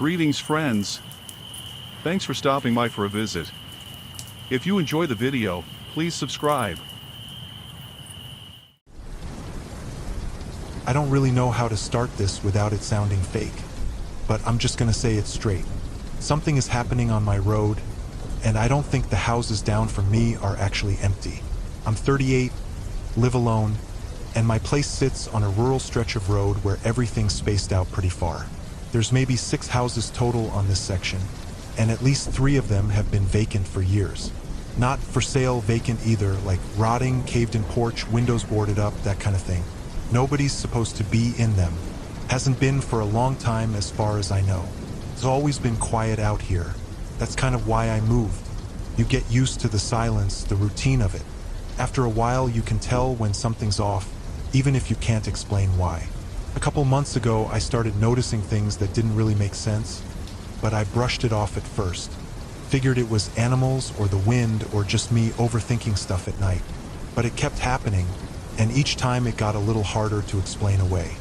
Greetings friends. Thanks for stopping by for a visit. If you enjoy the video, please subscribe. I don't really know how to start this without it sounding fake, but I'm just gonna say it straight. Something is happening on my road, and I don't think the houses down from me are actually empty. I'm 38, live alone, and my place sits on a rural stretch of road where everything's spaced out pretty far. There's maybe 6 houses total on this section, and at least 3 of them have been vacant for years. Not for sale vacant either, like rotting, caved-in porch, windows boarded up, that kind of thing. Nobody's supposed to be in them. Hasn't been for a long time as far as I know. It's always been quiet out here. That's kind of why I moved. You get used to the silence, the routine of it. After a while you can tell when something's off, even if you can't explain why. A couple months ago I started noticing things that didn't really make sense, but I brushed it off at first. Figured it was animals or the wind or just me overthinking stuff at night. But it kept happening, and each time it got a little harder to explain away.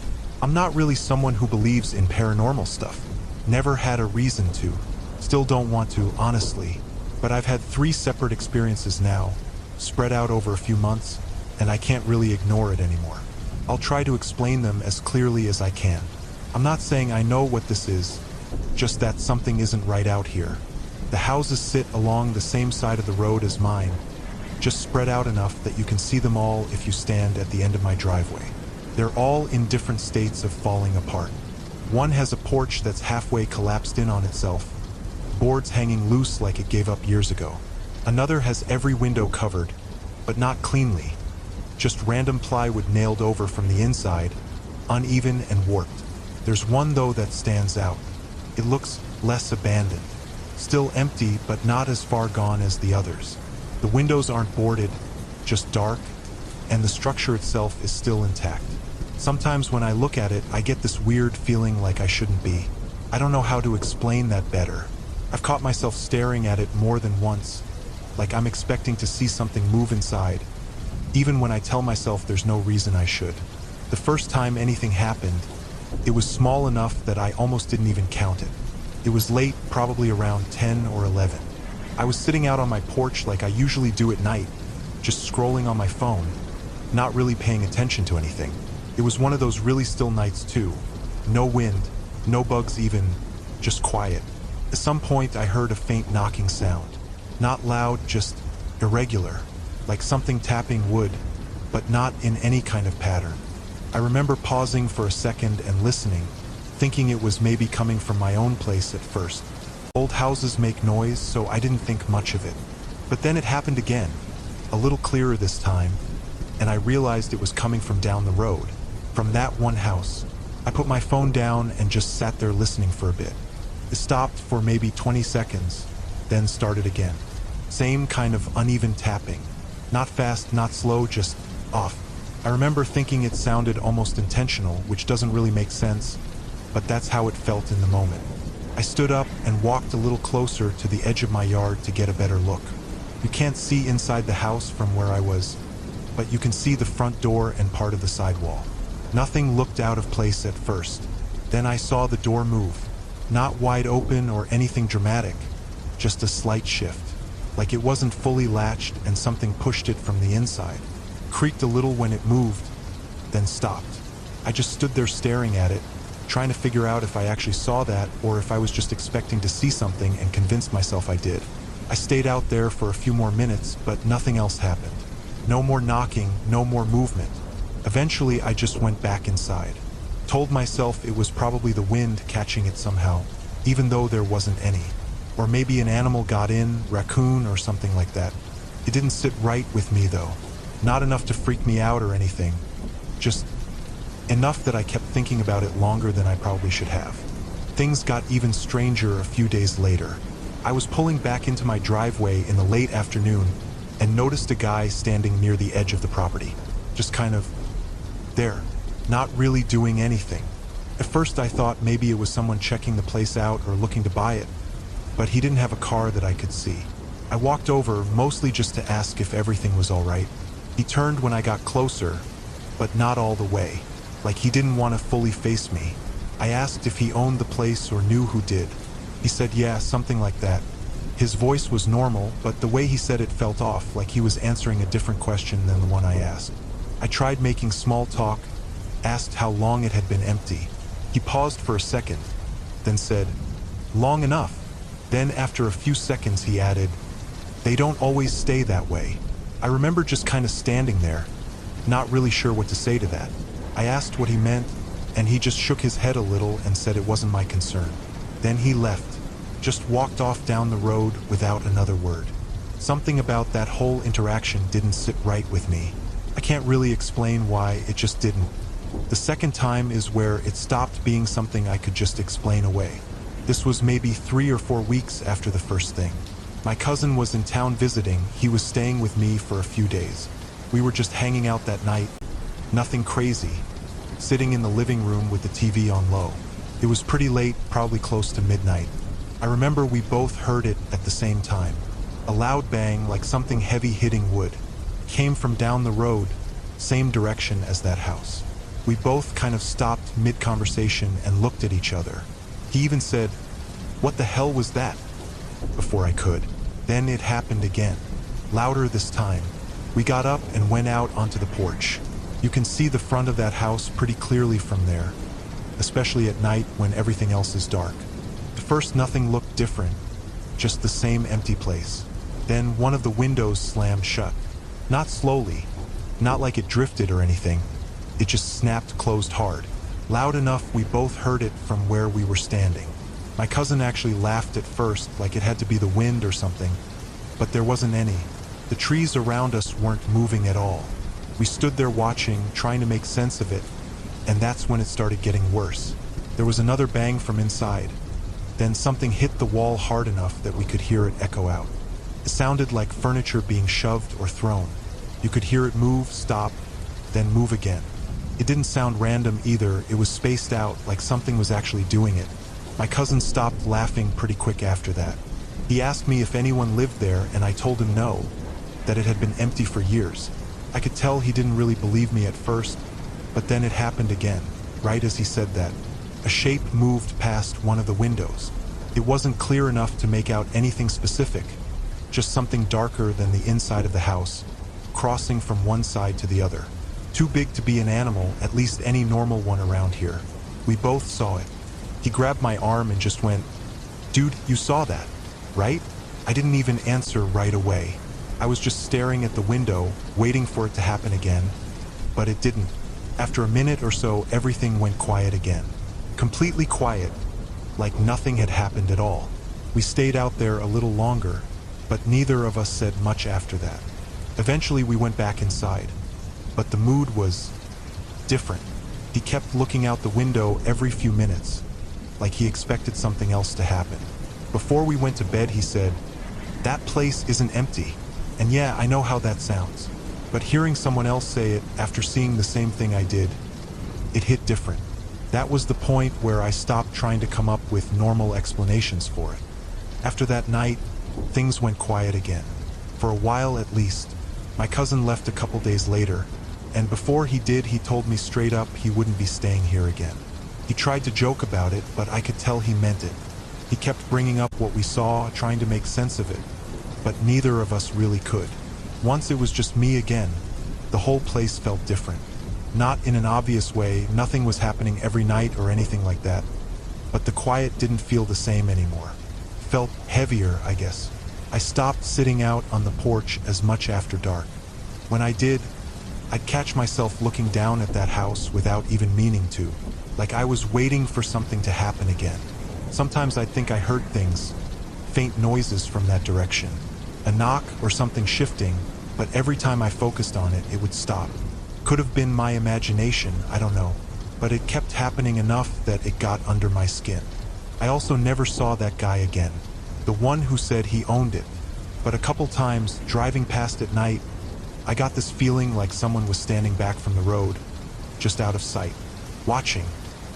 I'm not really someone who believes in paranormal stuff. Never had a reason to. Still don't want to, honestly. But I've had 3 separate experiences now, spread out over a few months, and I can't really ignore it anymore. I'll try to explain them as clearly as I can. I'm not saying I know what this is, just that something isn't right out here. The houses sit along the same side of the road as mine, just spread out enough that you can see them all if you stand at the end of my driveway. They're all in different states of falling apart. One has a porch that's halfway collapsed in on itself, boards hanging loose like it gave up years ago. Another has every window covered, but not cleanly. Just random plywood nailed over from the inside, uneven and warped. There's one though that stands out. It looks less abandoned. Still empty, but not as far gone as the others. The windows aren't boarded, just dark, and the structure itself is still intact. Sometimes when I look at it, I get this weird feeling like I shouldn't be. I don't know how to explain that better. I've caught myself staring at it more than once, like I'm expecting to see something move inside, even when I tell myself there's no reason I should. The first time anything happened, it was small enough that I almost didn't even count it. It was late, probably around 10 or 11. I was sitting out on my porch like I usually do at night, just scrolling on my phone, not really paying attention to anything. It was one of those really still nights too. No wind, no bugs even, just quiet. At some point I heard a faint knocking sound. Not loud, just irregular, like something tapping wood, but not in any kind of pattern. I remember pausing for a second and listening, thinking it was maybe coming from my own place at first. Old houses make noise, so I didn't think much of it. But then it happened again, a little clearer this time, and I realized it was coming from down the road, from that one house. I put my phone down and just sat there listening for a bit. It stopped for maybe 20 seconds, then started again. Same kind of uneven tapping. Not fast, not slow, just off. I remember thinking it sounded almost intentional, which doesn't really make sense, but that's how it felt in the moment. I stood up and walked a little closer to the edge of my yard to get a better look. You can't see inside the house from where I was, but you can see the front door and part of the sidewall. Nothing looked out of place at first. Then I saw the door move. Not wide open or anything dramatic, just a slight shift. Like it wasn't fully latched and something pushed it from the inside. Creaked a little when it moved, then stopped. I just stood there staring at it, trying to figure out if I actually saw that or if I was just expecting to see something and convinced myself I did. I stayed out there for a few more minutes, but nothing else happened. No more knocking, no more movement. Eventually, I just went back inside. Told myself it was probably the wind catching it somehow, even though there wasn't any. Or maybe an animal got in, raccoon or something like that. It didn't sit right with me though. Not enough to freak me out or anything. Just enough that I kept thinking about it longer than I probably should have. Things got even stranger a few days later. I was pulling back into my driveway in the late afternoon and noticed a guy standing near the edge of the property. Just kind of there, not really doing anything. At first I thought maybe it was someone checking the place out or looking to buy it, but he didn't have a car that I could see. I walked over, mostly just to ask if everything was all right. He turned when I got closer, but not all the way. Like he didn't want to fully face me. I asked if he owned the place or knew who did. He said yeah, something like that. His voice was normal, but the way he said it felt off, like he was answering a different question than the one I asked. I tried making small talk, asked how long it had been empty. He paused for a second, then said, "Long enough." Then after a few seconds he added, "They don't always stay that way." I remember just kind of standing there, not really sure what to say to that. I asked what he meant, and he just shook his head a little and said it wasn't my concern. Then he left, just walked off down the road without another word. Something about that whole interaction didn't sit right with me. I can't really explain why, it just didn't. The second time is where it stopped being something I could just explain away. This was maybe 3 or 4 weeks after the first thing. My cousin was in town visiting. He was staying with me for a few days. We were just hanging out that night. Nothing crazy. Sitting in the living room with the TV on low. It was pretty late, probably close to midnight. I remember we both heard it at the same time. A loud bang, like something heavy hitting wood. Came from down the road, same direction as that house. We both kind of stopped mid-conversation and looked at each other. He even said, "What the hell was that?" before I could. Then it happened again. Louder this time. We got up and went out onto the porch. You can see the front of that house pretty clearly from there, especially at night when everything else is dark. At first nothing looked different, just the same empty place. Then one of the windows slammed shut. Not slowly, not like it drifted or anything. It just snapped closed hard. Loud enough we both heard it from where we were standing. My cousin actually laughed at first, like it had to be the wind or something, but there wasn't any. The trees around us weren't moving at all. We stood there watching, trying to make sense of it, and that's when it started getting worse. There was another bang from inside. Then something hit the wall hard enough that we could hear it echo out. It sounded like furniture being shoved or thrown. You could hear it move, stop, then move again. It didn't sound random either, it was spaced out, like something was actually doing it. My cousin stopped laughing pretty quick after that. He asked me if anyone lived there, and I told him no, that it had been empty for years. I could tell he didn't really believe me at first, but then it happened again, right as he said that. A shape moved past one of the windows. It wasn't clear enough to make out anything specific, just something darker than the inside of the house, crossing from one side to the other. Too big to be an animal, at least any normal one around here. We both saw it. He grabbed my arm and just went, "Dude, you saw that, right?" I didn't even answer right away. I was just staring at the window, waiting for it to happen again, but it didn't. After a minute or so, everything went quiet again. Completely quiet, like nothing had happened at all. We stayed out there a little longer, but neither of us said much after that. Eventually we went back inside, but the mood was different. He kept looking out the window every few minutes, like he expected something else to happen. Before we went to bed, he said, "That place isn't empty." And yeah, I know how that sounds, but hearing someone else say it after seeing the same thing I did, it hit different. That was the point where I stopped trying to come up with normal explanations for it. After that night, things went quiet again. For a while at least. My cousin left a couple days later, and before he did, he told me straight up he wouldn't be staying here again. He tried to joke about it, but I could tell he meant it. He kept bringing up what we saw, trying to make sense of it, but neither of us really could. Once it was just me again, the whole place felt different. Not in an obvious way, nothing was happening every night or anything like that, but the quiet didn't feel the same anymore. Felt heavier, I guess. I stopped sitting out on the porch as much after dark. When I did, I'd catch myself looking down at that house without even meaning to, like I was waiting for something to happen again. Sometimes I'd think I heard things, faint noises from that direction, a knock or something shifting, but every time I focused on it, it would stop. Could have been my imagination, I don't know, but it kept happening enough that it got under my skin. I also never saw that guy again, the one who said he owned it, but a couple times, driving past at night, I got this feeling like someone was standing back from the road, just out of sight, watching.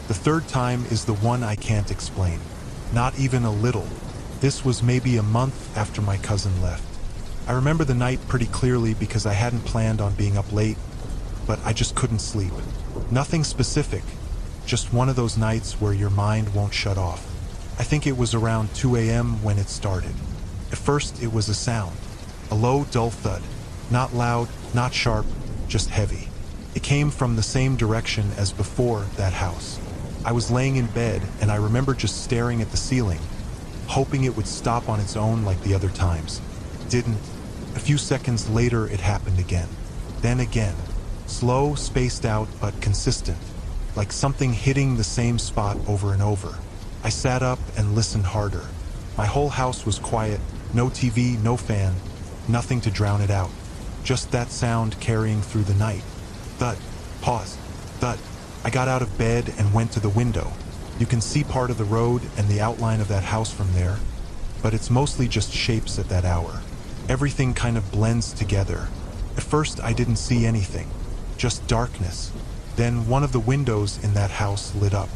The third time is the one I can't explain. Not even a little. This was maybe a month after my cousin left. I remember the night pretty clearly because I hadn't planned on being up late, but I just couldn't sleep. Nothing specific, Just one of those nights where your mind won't shut off. I think it was around 2 a.m. when it started. At first, it was a sound. A low, dull thud. Not loud, not sharp, just heavy. It came from the same direction as before that house. I was laying in bed and I remember just staring at the ceiling, hoping it would stop on its own like the other times. It didn't. A few seconds later, it happened again. Then again. Slow, spaced out, but consistent. Like something hitting the same spot over and over. I sat up and listened harder. My whole house was quiet, no TV, no fan, nothing to drown it out. Just that sound carrying through the night. Thud, pause, thud. I got out of bed and went to the window. You can see part of the road and the outline of that house from there, but it's mostly just shapes at that hour. Everything kind of blends together. At first I didn't see anything, just darkness. Then one of the windows in that house lit up.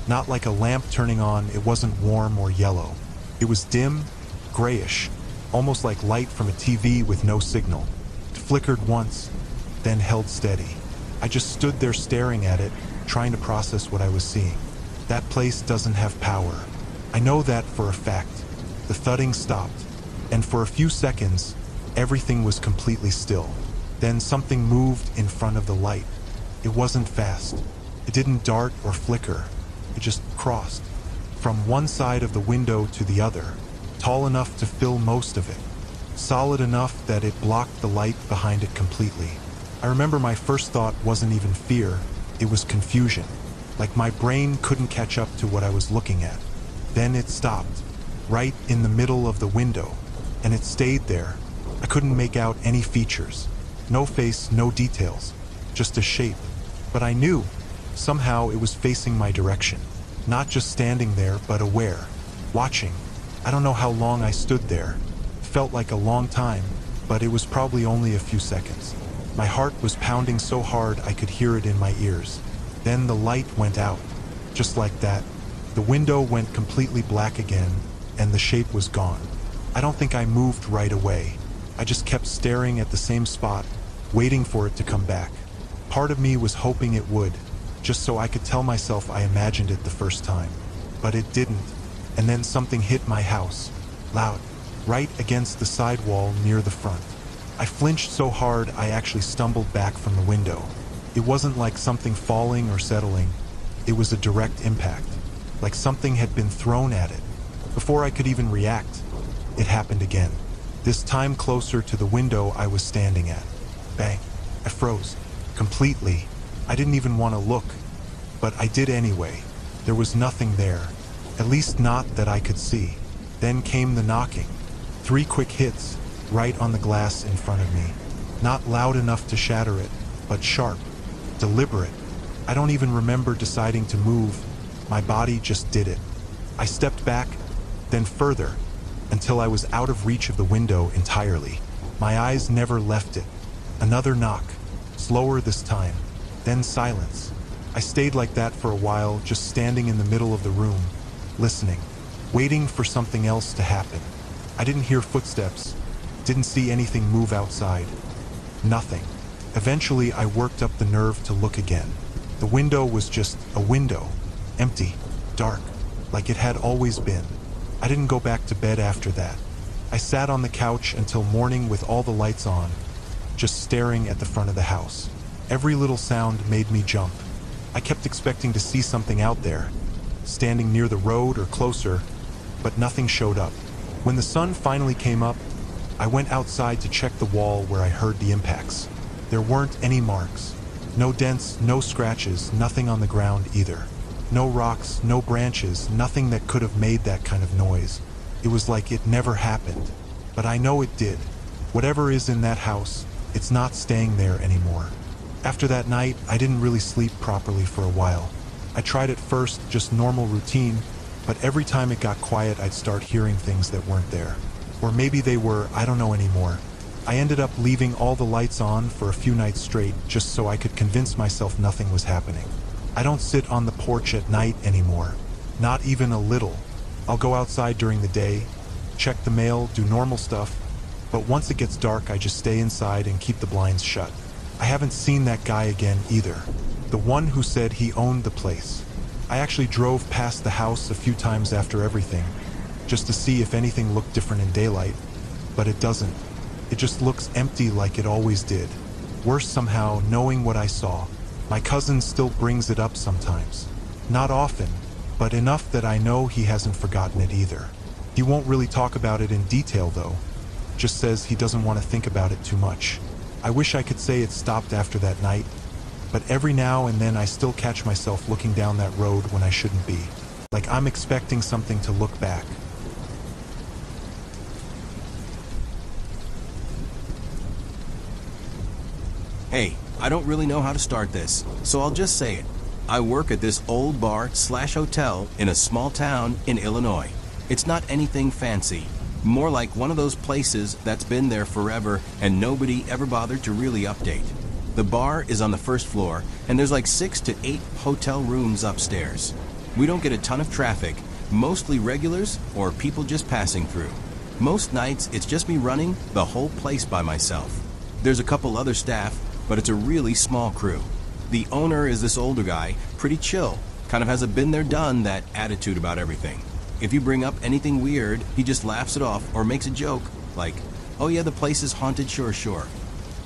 Not like a lamp turning on, it wasn't warm or yellow. It was dim, grayish, almost like light from a TV with no signal. It flickered once, then held steady. I just stood there staring at it, trying to process what I was seeing. That place doesn't have power. I know that for a fact. The thudding stopped, and for a few seconds, everything was completely still. Then something moved in front of the light. It wasn't fast. It didn't dart or flicker. It just crossed from one side of the window to the other, tall enough to fill most of it, solid enough that it blocked the light behind it completely. I remember my first thought wasn't even fear, it was confusion. Like my brain couldn't catch up to what I was looking at. Then it stopped, right in the middle of the window, and it stayed there. I couldn't make out any features. No face, no details, just a shape. But I knew, somehow it was facing my direction. Not just standing there, but aware, watching. I don't know how long I stood there. It felt like a long time, but it was probably only a few seconds. My heart was pounding so hard I could hear it in my ears. Then the light went out, just like that. The window went completely black again, and the shape was gone. I don't think I moved right away. I just kept staring at the same spot, waiting for it to come back. Part of me was hoping it would, just so I could tell myself I imagined it the first time. But it didn't, and then something hit my house, loud, right against the side wall near the front. I flinched so hard I actually stumbled back from the window. It wasn't like something falling or settling. It was a direct impact, like something had been thrown at it. Before I could even react, it happened again. This time closer to the window I was standing at. Bang. I froze. Completely. I didn't even want to look. But I did anyway. There was nothing there. At least not that I could see. Then came the knocking. 3 quick hits, right on the glass in front of me. Not loud enough to shatter it, but sharp. Deliberate. I don't even remember deciding to move. My body just did it. I stepped back, then further, until I was out of reach of the window entirely. My eyes never left it. Another knock, slower this time, then silence. I stayed like that for a while, just standing in the middle of the room, listening, waiting for something else to happen. I didn't hear footsteps, didn't see anything move outside. Nothing. Eventually, I worked up the nerve to look again. The window was just a window, empty, dark, like it had always been. I didn't go back to bed after that. I sat on the couch until morning with all the lights on, just staring at the front of the house. Every little sound made me jump. I kept expecting to see something out there, standing near the road or closer, but nothing showed up. When the sun finally came up, I went outside to check the wall where I heard the impacts. There weren't any marks. No dents, no scratches, nothing on the ground either. No rocks, no branches, nothing that could have made that kind of noise. It was like it never happened. But I know it did. Whatever is in that house, it's not staying there anymore. After that night, I didn't really sleep properly for a while. I tried at first, just normal routine, but every time it got quiet, I'd start hearing things that weren't there. Or maybe they were, I don't know anymore. I ended up leaving all the lights on for a few nights straight, just so I could convince myself nothing was happening. I don't sit on the porch at night anymore. Not even a little. I'll go outside during the day, check the mail, do normal stuff, but once it gets dark, I just stay inside and keep the blinds shut. I haven't seen that guy again either. The one who said he owned the place. I actually drove past the house a few times after everything, just to see if anything looked different in daylight, but it doesn't. It just looks empty like it always did. Worse somehow, knowing what I saw. My cousin still brings it up sometimes. Not often, but enough that I know he hasn't forgotten it either. He won't really talk about it in detail though. Just says he doesn't want to think about it too much. I wish I could say it stopped after that night, but every now and then I still catch myself looking down that road when I shouldn't be. Like I'm expecting something to look back. Hey, I don't really know how to start this, so I'll just say it. I work at this old bar/hotel in a small town in Illinois. It's not anything fancy, more like one of those places that's been there forever and nobody ever bothered to really update. The bar is on the first floor, and there's like 6 to 8 hotel rooms upstairs. We don't get a ton of traffic, mostly regulars or people just passing through. Most nights, it's just me running the whole place by myself. There's a couple other staff, but it's a really small crew. The owner is this older guy, pretty chill, kind of has a been-there-done-that attitude about everything. If you bring up anything weird, he just laughs it off or makes a joke, like, oh yeah, the place is haunted, sure.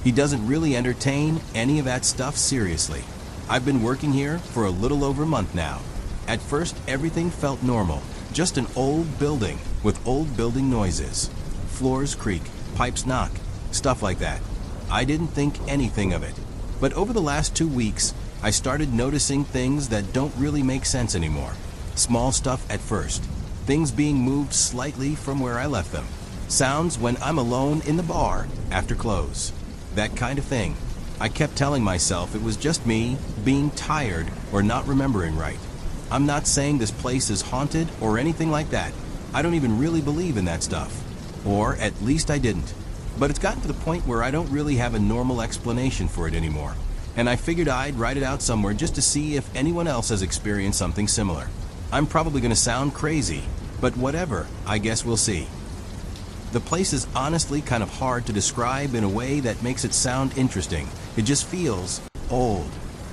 He doesn't really entertain any of that stuff seriously. I've been working here for a little over a month now. At first, everything felt normal, just an old building with old building noises. Floors creak, pipes knock, stuff like that. I didn't think anything of it. But over the last 2 weeks, I started noticing things that don't really make sense anymore. Small stuff at first. Things being moved slightly from where I left them. Sounds when I'm alone in the bar after close. That kind of thing. I kept telling myself it was just me being tired or not remembering right. I'm not saying this place is haunted or anything like that. I don't even really believe in that stuff. Or at least I didn't. But it's gotten to the point where I don't really have a normal explanation for it anymore. And I figured I'd write it out somewhere just to see if anyone else has experienced something similar. I'm probably going to sound crazy, but whatever, I guess we'll see. The place is honestly kind of hard to describe in a way that makes it sound interesting. It just feels old.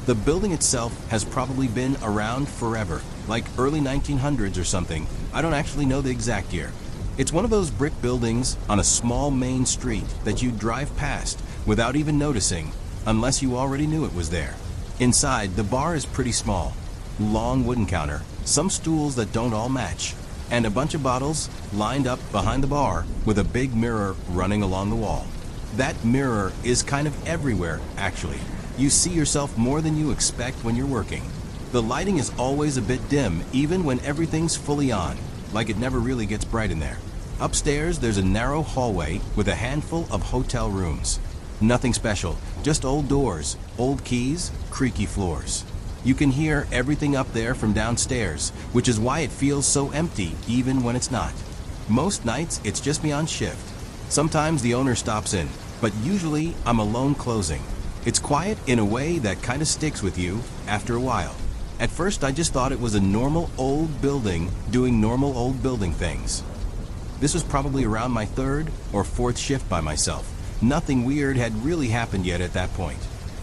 The building itself has probably been around forever, like early 1900s or something. I don't actually know the exact year. It's one of those brick buildings on a small main street that you drive past without even noticing, unless you already knew it was there. Inside, the bar is pretty small. Long wooden counter, some stools that don't all match, and a bunch of bottles lined up behind the bar with a big mirror running along the wall. That mirror is kind of everywhere, actually. You see yourself more than you expect when you're working. The lighting is always a bit dim, even when everything's fully on, like it never really gets bright in there. Upstairs, there's a narrow hallway with a handful of hotel rooms. Nothing special, just old doors, old keys, creaky floors. You can hear everything up there from downstairs, which is why it feels so empty even when it's not. Most nights, it's just me on shift. Sometimes the owner stops in, but usually I'm alone closing. It's quiet in a way that kind of sticks with you after a while. At first, I just thought it was a normal old building doing normal old building things. This was probably around my 3rd or 4th shift by myself. Nothing weird had really happened yet at that point.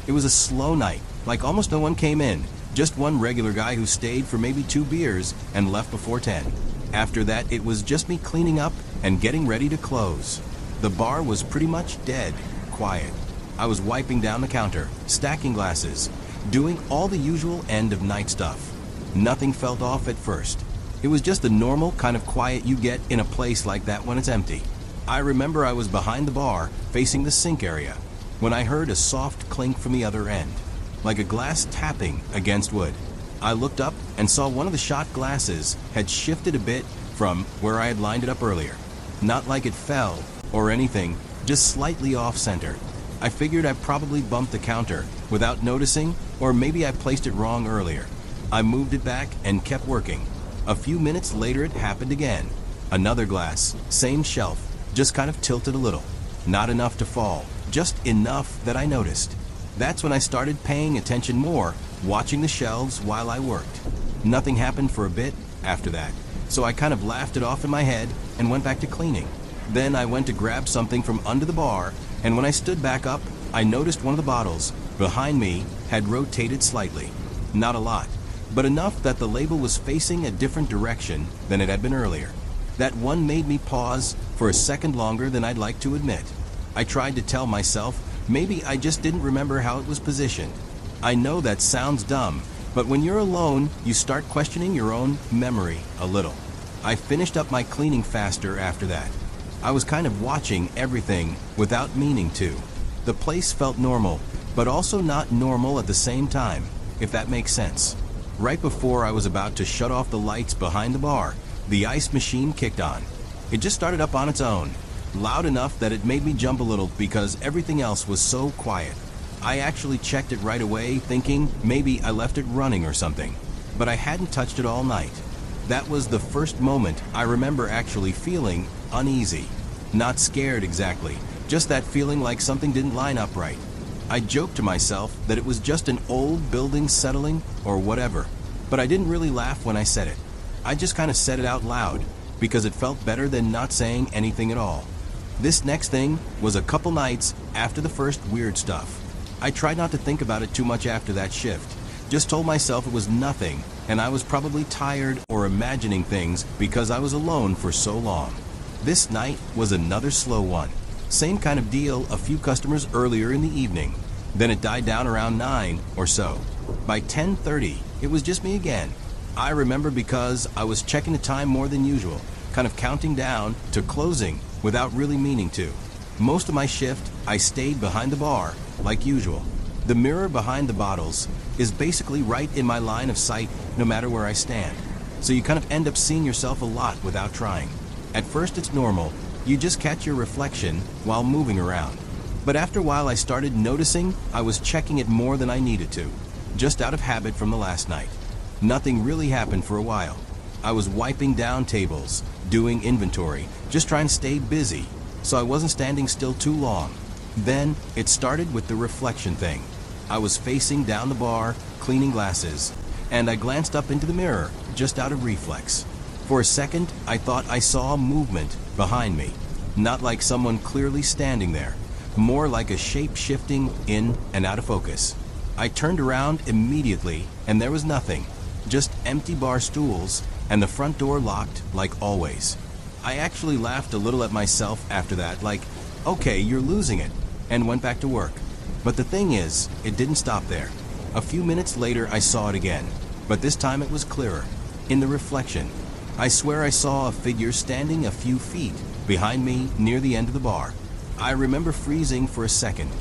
It was a slow night, like almost no one came in, just one regular guy who stayed for maybe 2 beers and left before 10. After that, it was just me cleaning up and getting ready to close. The bar was pretty much dead, quiet. I was wiping down the counter, stacking glasses, doing all the usual end of night stuff. Nothing felt off at first. It was just the normal kind of quiet you get in a place like that when it's empty. I remember I was behind the bar, facing the sink area, when I heard a soft clink from the other end, like a glass tapping against wood. I looked up and saw one of the shot glasses had shifted a bit from where I had lined it up earlier. Not like it fell or anything, just slightly off-center. I figured I probably bumped the counter without noticing, or maybe I placed it wrong earlier. I moved it back and kept working. A few minutes later it happened again. Another glass, same shelf, just kind of tilted a little. Not enough to fall, just enough that I noticed. That's when I started paying attention more, watching the shelves while I worked. Nothing happened for a bit after that, so I kind of laughed it off in my head and went back to cleaning. Then I went to grab something from under the bar, and when I stood back up, I noticed one of the bottles behind me had rotated slightly. Not a lot, but enough that the label was facing a different direction than it had been earlier. That one made me pause for a second longer than I'd like to admit. I tried to tell myself maybe I just didn't remember how it was positioned. I know that sounds dumb, but when you're alone, you start questioning your own memory a little. I finished up my cleaning faster after that. I was kind of watching everything without meaning to. The place felt normal, but also not normal at the same time, if that makes sense. Right before I was about to shut off the lights behind the bar, the ice machine kicked on. It just started up on its own, loud enough that it made me jump a little because everything else was so quiet. I actually checked it right away, thinking maybe I left it running or something, but I hadn't touched it all night. That was the first moment I remember actually feeling uneasy. Not scared exactly, just that feeling like something didn't line up right. I joked to myself that it was just an old building settling or whatever, but I didn't really laugh when I said it. I just kind of said it out loud because it felt better than not saying anything at all. This next thing was a couple nights after the first weird stuff. I tried not to think about it too much after that shift. Just told myself it was nothing, and I was probably tired or imagining things because I was alone for so long. This night was another slow one. Same kind of deal a few customers earlier in the evening. Then it died down around 9 or so. By 10:30, it was just me again. I remember because I was checking the time more than usual, kind of counting down to closing without really meaning to. Most of my shift, I stayed behind the bar, like usual. The mirror behind the bottles is basically right in my line of sight no matter where I stand. So you kind of end up seeing yourself a lot without trying. At first it's normal, you just catch your reflection while moving around. But after a while I started noticing I was checking it more than I needed to, just out of habit from the last night. Nothing really happened for a while. I was wiping down tables, doing inventory, just trying to stay busy, so I wasn't standing still too long. Then it started with the reflection thing. I was facing down the bar, cleaning glasses, and I glanced up into the mirror, just out of reflex. For a second, I thought I saw movement behind me. Not like someone clearly standing there, more like a shape shifting in and out of focus. I turned around immediately, and there was nothing, just empty bar stools, and the front door locked like always. I actually laughed a little at myself after that, like, okay, you're losing it, and went back to work. But the thing is, it didn't stop there. A few minutes later, I saw it again, but this time it was clearer, in the reflection. I swear I saw a figure standing a few feet behind me near the end of the bar. I remember freezing for a second,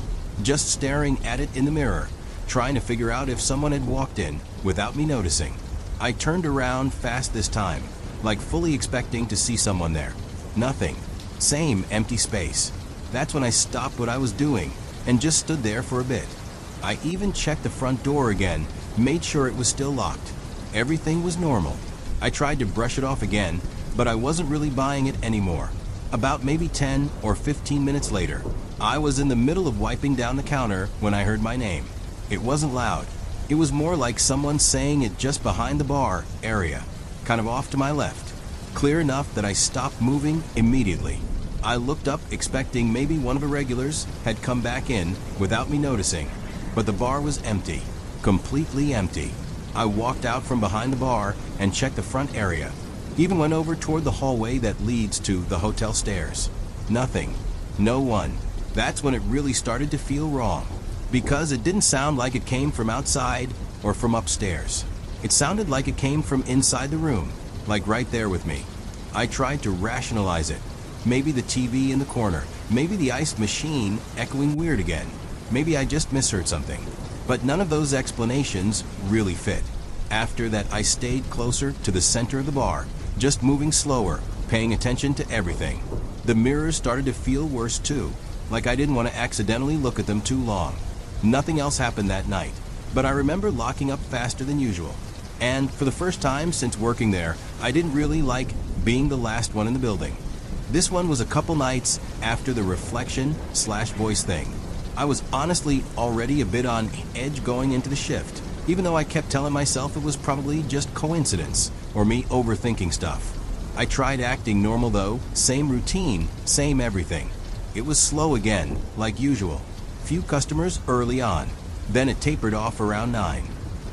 just staring at it in the mirror, trying to figure out if someone had walked in without me noticing. I turned around fast this time, like fully expecting to see someone there. Nothing. Same empty space. That's when I stopped what I was doing and just stood there for a bit. I even checked the front door again, made sure it was still locked. Everything was normal. I tried to brush it off again, but I wasn't really buying it anymore. About maybe 10 or 15 minutes later, I was in the middle of wiping down the counter when I heard my name. It wasn't loud. It was more like someone saying it just behind the bar area, kind of off to my left. Clear enough that I stopped moving immediately. I looked up expecting maybe one of the regulars had come back in without me noticing, but the bar was empty, completely empty. I walked out from behind the bar and checked the front area. Even went over toward the hallway that leads to the hotel stairs. Nothing. No one. That's when it really started to feel wrong, because it didn't sound like it came from outside or from upstairs. It sounded like it came from inside the room, like right there with me. I tried to rationalize it. Maybe the TV in the corner, maybe the ice machine echoing weird again. Maybe I just misheard something. But none of those explanations really fit. After that, I stayed closer to the center of the bar, just moving slower, paying attention to everything. The mirrors started to feel worse too, like I didn't want to accidentally look at them too long. Nothing else happened that night, but I remember locking up faster than usual. And for the first time since working there, I didn't really like being the last one in the building. This one was a couple nights after the reflection/voice thing. I was honestly already a bit on edge going into the shift, even though I kept telling myself it was probably just coincidence or me overthinking stuff. I tried acting normal though, same routine, same everything. It was slow again, like usual. Few customers early on. Then it tapered off around 9.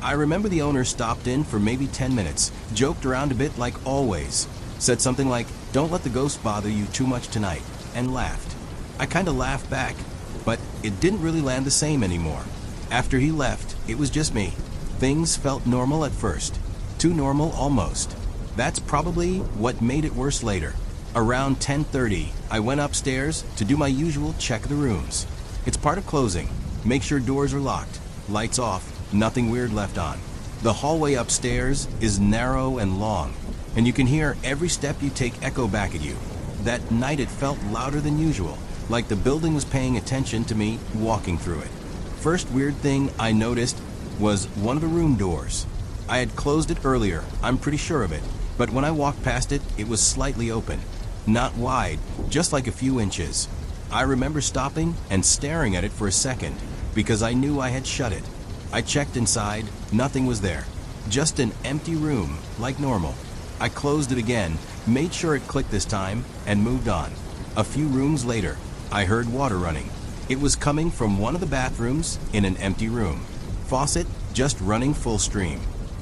I remember the owner stopped in for maybe 10 minutes, joked around a bit like always, said something like, "Don't let the ghost bother you too much tonight," and laughed. I kinda laughed back, but it didn't really land the same anymore. After he left, it was just me. Things felt normal at first. Too normal almost. That's probably what made it worse later. Around 10:30, I went upstairs to do my usual check of the rooms. It's part of closing. Make sure doors are locked, lights off, nothing weird left on. The hallway upstairs is narrow and long, and you can hear every step you take echo back at you. That night it felt louder than usual, like the building was paying attention to me walking through it. First weird thing I noticed was one of the room doors. I had closed it earlier, I'm pretty sure of it, but when I walked past it, it was slightly open. Not wide, just like a few inches. I remember stopping and staring at it for a second, because I knew I had shut it. I checked inside, nothing was there. Just an empty room, like normal. I closed it again, made sure it clicked this time, and moved on. A few rooms later, I heard water running. It was coming from one of the bathrooms in an empty room. Faucet just running full stream.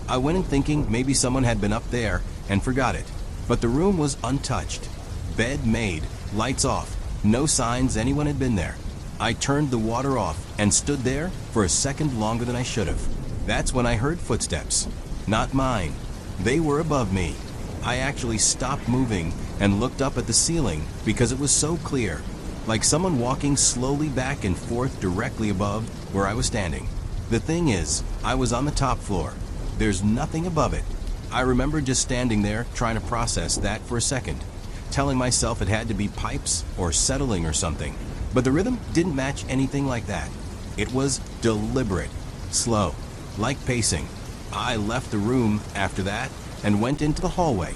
I went in thinking maybe someone had been up there and forgot it, but the room was untouched. Bed made, lights off, no signs anyone had been there. I turned the water off and stood there for a second longer than I should have. That's when I heard footsteps. Not mine. They were above me. I actually stopped moving and looked up at the ceiling because it was so clear, like someone walking slowly back and forth directly above where I was standing. The thing is, I was on the top floor. There's nothing above it. I remember just standing there trying to process that for a second, telling myself it had to be pipes or settling or something. But the rhythm didn't match anything like that. It was deliberate, slow, like pacing. I left the room after that and went into the hallway.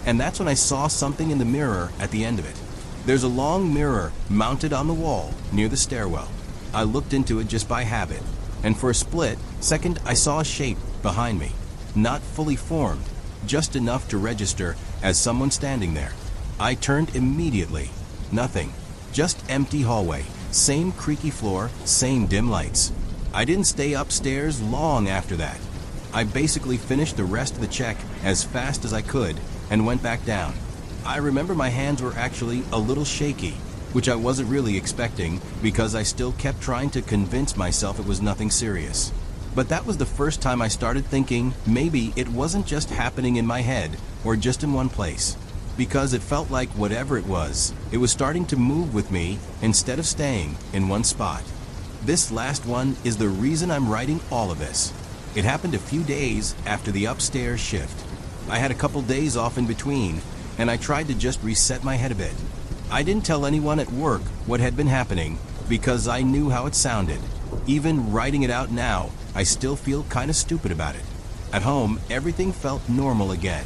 And that's when I saw something in the mirror at the end of it. There's a long mirror mounted on the wall near the stairwell. I looked into it just by habit, and for a split second I saw a shape behind me. Not fully formed, just enough to register as someone standing there. I turned immediately. Nothing. Just empty hallway. Same creaky floor, same dim lights. I didn't stay upstairs long after that. I basically finished the rest of the check as fast as I could and went back down. I remember my hands were actually a little shaky, which I wasn't really expecting because I still kept trying to convince myself it was nothing serious. But that was the first time I started thinking maybe it wasn't just happening in my head or just in one place, because it felt like whatever it was starting to move with me instead of staying in one spot. This last one is the reason I'm writing all of this. It happened a few days after the upstairs shift. I had a couple days off in between, and I tried to just reset my head a bit. I didn't tell anyone at work what had been happening because I knew how it sounded. Even writing it out now, I still feel kind of stupid about it. At home, everything felt normal again.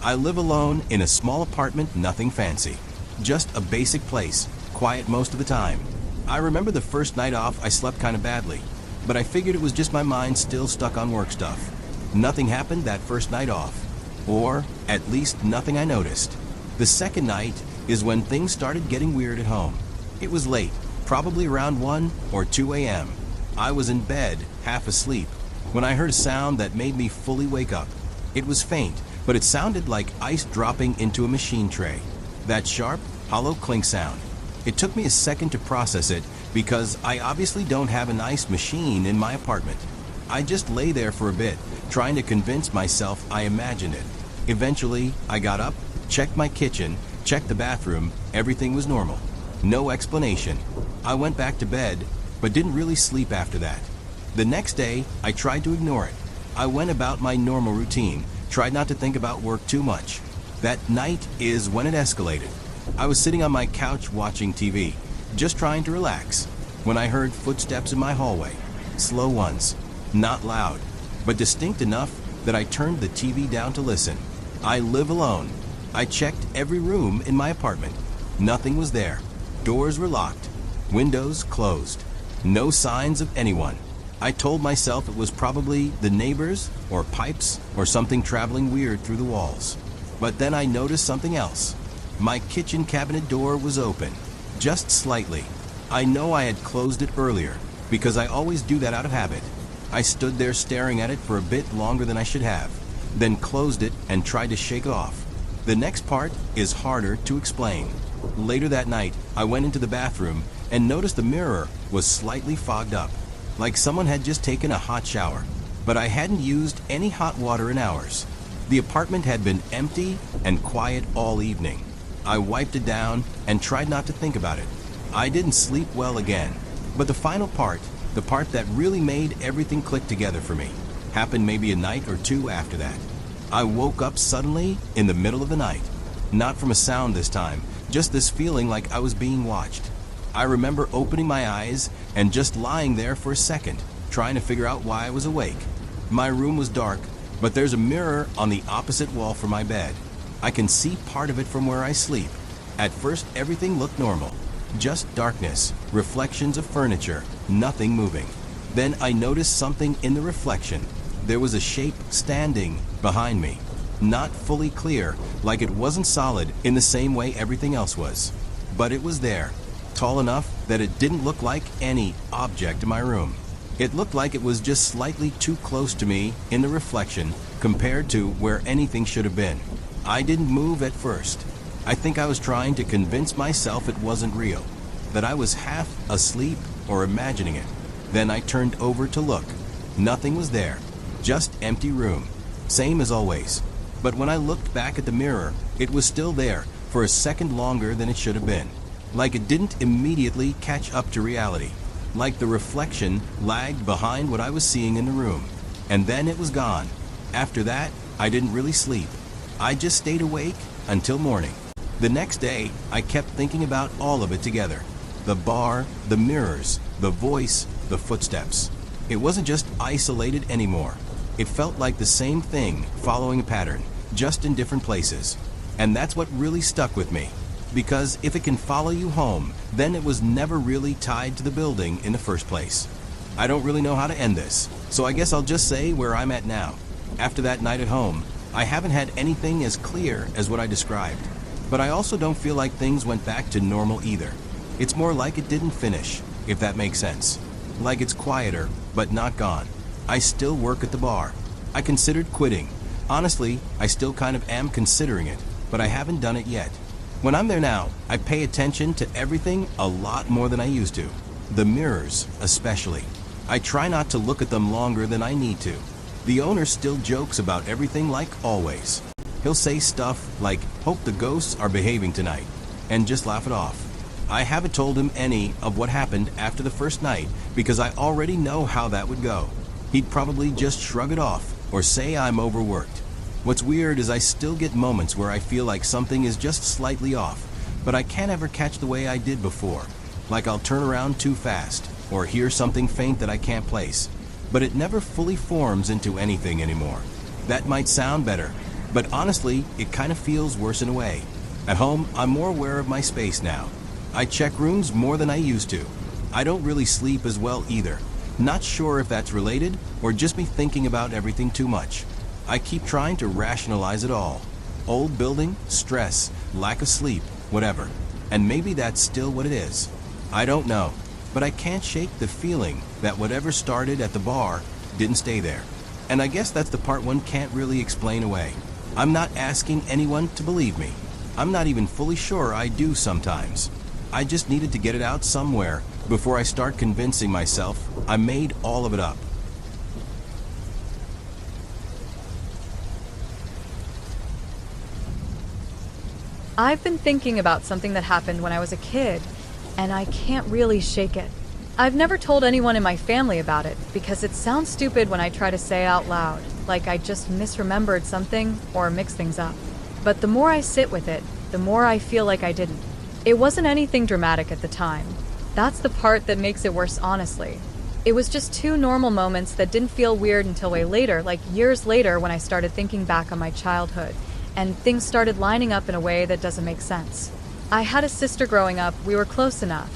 I live alone in a small apartment, nothing fancy. Just a basic place, quiet most of the time. I remember the first night off I slept kind of badly, but I figured it was just my mind still stuck on work stuff. Nothing happened that first night off. Or, at least nothing I noticed. The second night is when things started getting weird at home. It was late, probably around 1 or 2 a.m. I was in bed, half asleep, when I heard a sound that made me fully wake up. It was faint, but it sounded like ice dropping into a machine tray. That sharp, hollow clink sound. It took me a second to process it because I obviously don't have an ice machine in my apartment. I just lay there for a bit, trying to convince myself I imagined it. Eventually, I got up, checked my kitchen, checked the bathroom, everything was normal. No explanation. I went back to bed, but didn't really sleep after that. The next day, I tried to ignore it. I went about my normal routine, tried not to think about work too much. That night is when it escalated. I was sitting on my couch watching TV, just trying to relax, when I heard footsteps in my hallway. Slow ones, not loud, but distinct enough that I turned the TV down to listen. I live alone. I checked every room in my apartment. Nothing was there. Doors were locked. Windows closed. No signs of anyone. I told myself it was probably the neighbors or pipes or something traveling weird through the walls. But then I noticed something else. My kitchen cabinet door was open, just slightly. I know I had closed it earlier because I always do that out of habit. I stood there staring at it for a bit longer than I should have, then closed it and tried to shake it off. The next part is harder to explain. Later that night, I went into the bathroom and noticed the mirror was slightly fogged up, like someone had just taken a hot shower. But I hadn't used any hot water in hours. The apartment had been empty and quiet all evening. I wiped it down and tried not to think about it. I didn't sleep well again. But the final part, the part that really made everything click together for me, happened maybe a night or two after that. I woke up suddenly in the middle of the night. Not from a sound this time, just this feeling like I was being watched. I remember opening my eyes and just lying there for a second, trying to figure out why I was awake. My room was dark, but there's a mirror on the opposite wall from my bed. I can see part of it from where I sleep. At first, everything looked normal. Just darkness, reflections of furniture, nothing moving. Then I noticed something in the reflection. There was a shape standing behind me. Not fully clear, like it wasn't solid in the same way everything else was. But it was there, tall enough that it didn't look like any object in my room. It looked like it was just slightly too close to me in the reflection compared to where anything should have been. I didn't move at first. I think I was trying to convince myself it wasn't real, that I was half asleep or imagining it. Then I turned over to look. Nothing was there, just empty room, same as always. But when I looked back at the mirror, it was still there for a second longer than it should have been. Like it didn't immediately catch up to reality. Like the reflection lagged behind what I was seeing in the room. And then it was gone. After that, I didn't really sleep. I just stayed awake until morning. The next day, I kept thinking about all of it together. The bar, the mirrors, the voice, the footsteps. It wasn't just isolated anymore. It felt like the same thing following a pattern, just in different places. And that's what really stuck with me. Because if it can follow you home, then it was never really tied to the building in the first place. I don't really know how to end this, so I guess I'll just say where I'm at now. After that night at home, I haven't had anything as clear as what I described. But I also don't feel like things went back to normal either. It's more like it didn't finish, if that makes sense. Like it's quieter, but not gone. I still work at the bar. I considered quitting. Honestly, I still kind of am considering it, but I haven't done it yet. When I'm there now, I pay attention to everything a lot more than I used to. The mirrors, especially. I try not to look at them longer than I need to. The owner still jokes about everything like always. He'll say stuff like, "Hope the ghosts are behaving tonight," and just laugh it off. I haven't told him any of what happened after the first night because I already know how that would go. He'd probably just shrug it off or say I'm overworked. What's weird is I still get moments where I feel like something is just slightly off, but I can't ever catch the way I did before. Like I'll turn around too fast or hear something faint that I can't place. But it never fully forms into anything anymore. That might sound better, but honestly, it kind of feels worse in a way. At home, I'm more aware of my space now. I check rooms more than I used to. I don't really sleep as well either. Not sure if that's related or just me thinking about everything too much. I keep trying to rationalize it all. Old building, stress, lack of sleep, whatever. And maybe that's still what it is. I don't know, but I can't shake the feeling that whatever started at the bar didn't stay there. And I guess that's the part one can't really explain away. I'm not asking anyone to believe me. I'm not even fully sure I do sometimes. I just needed to get it out somewhere before I start convincing myself I made all of it up. I've been thinking about something that happened when I was a kid, and I can't really shake it. I've never told anyone in my family about it because it sounds stupid when I try to say out loud, like I just misremembered something or mixed things up. But the more I sit with it, the more I feel like I didn't. It wasn't anything dramatic at the time. That's the part that makes it worse, honestly. It was just two normal moments that didn't feel weird until way later, like years later when I started thinking back on my childhood, and things started lining up in a way that doesn't make sense. I had a sister growing up. We were close enough.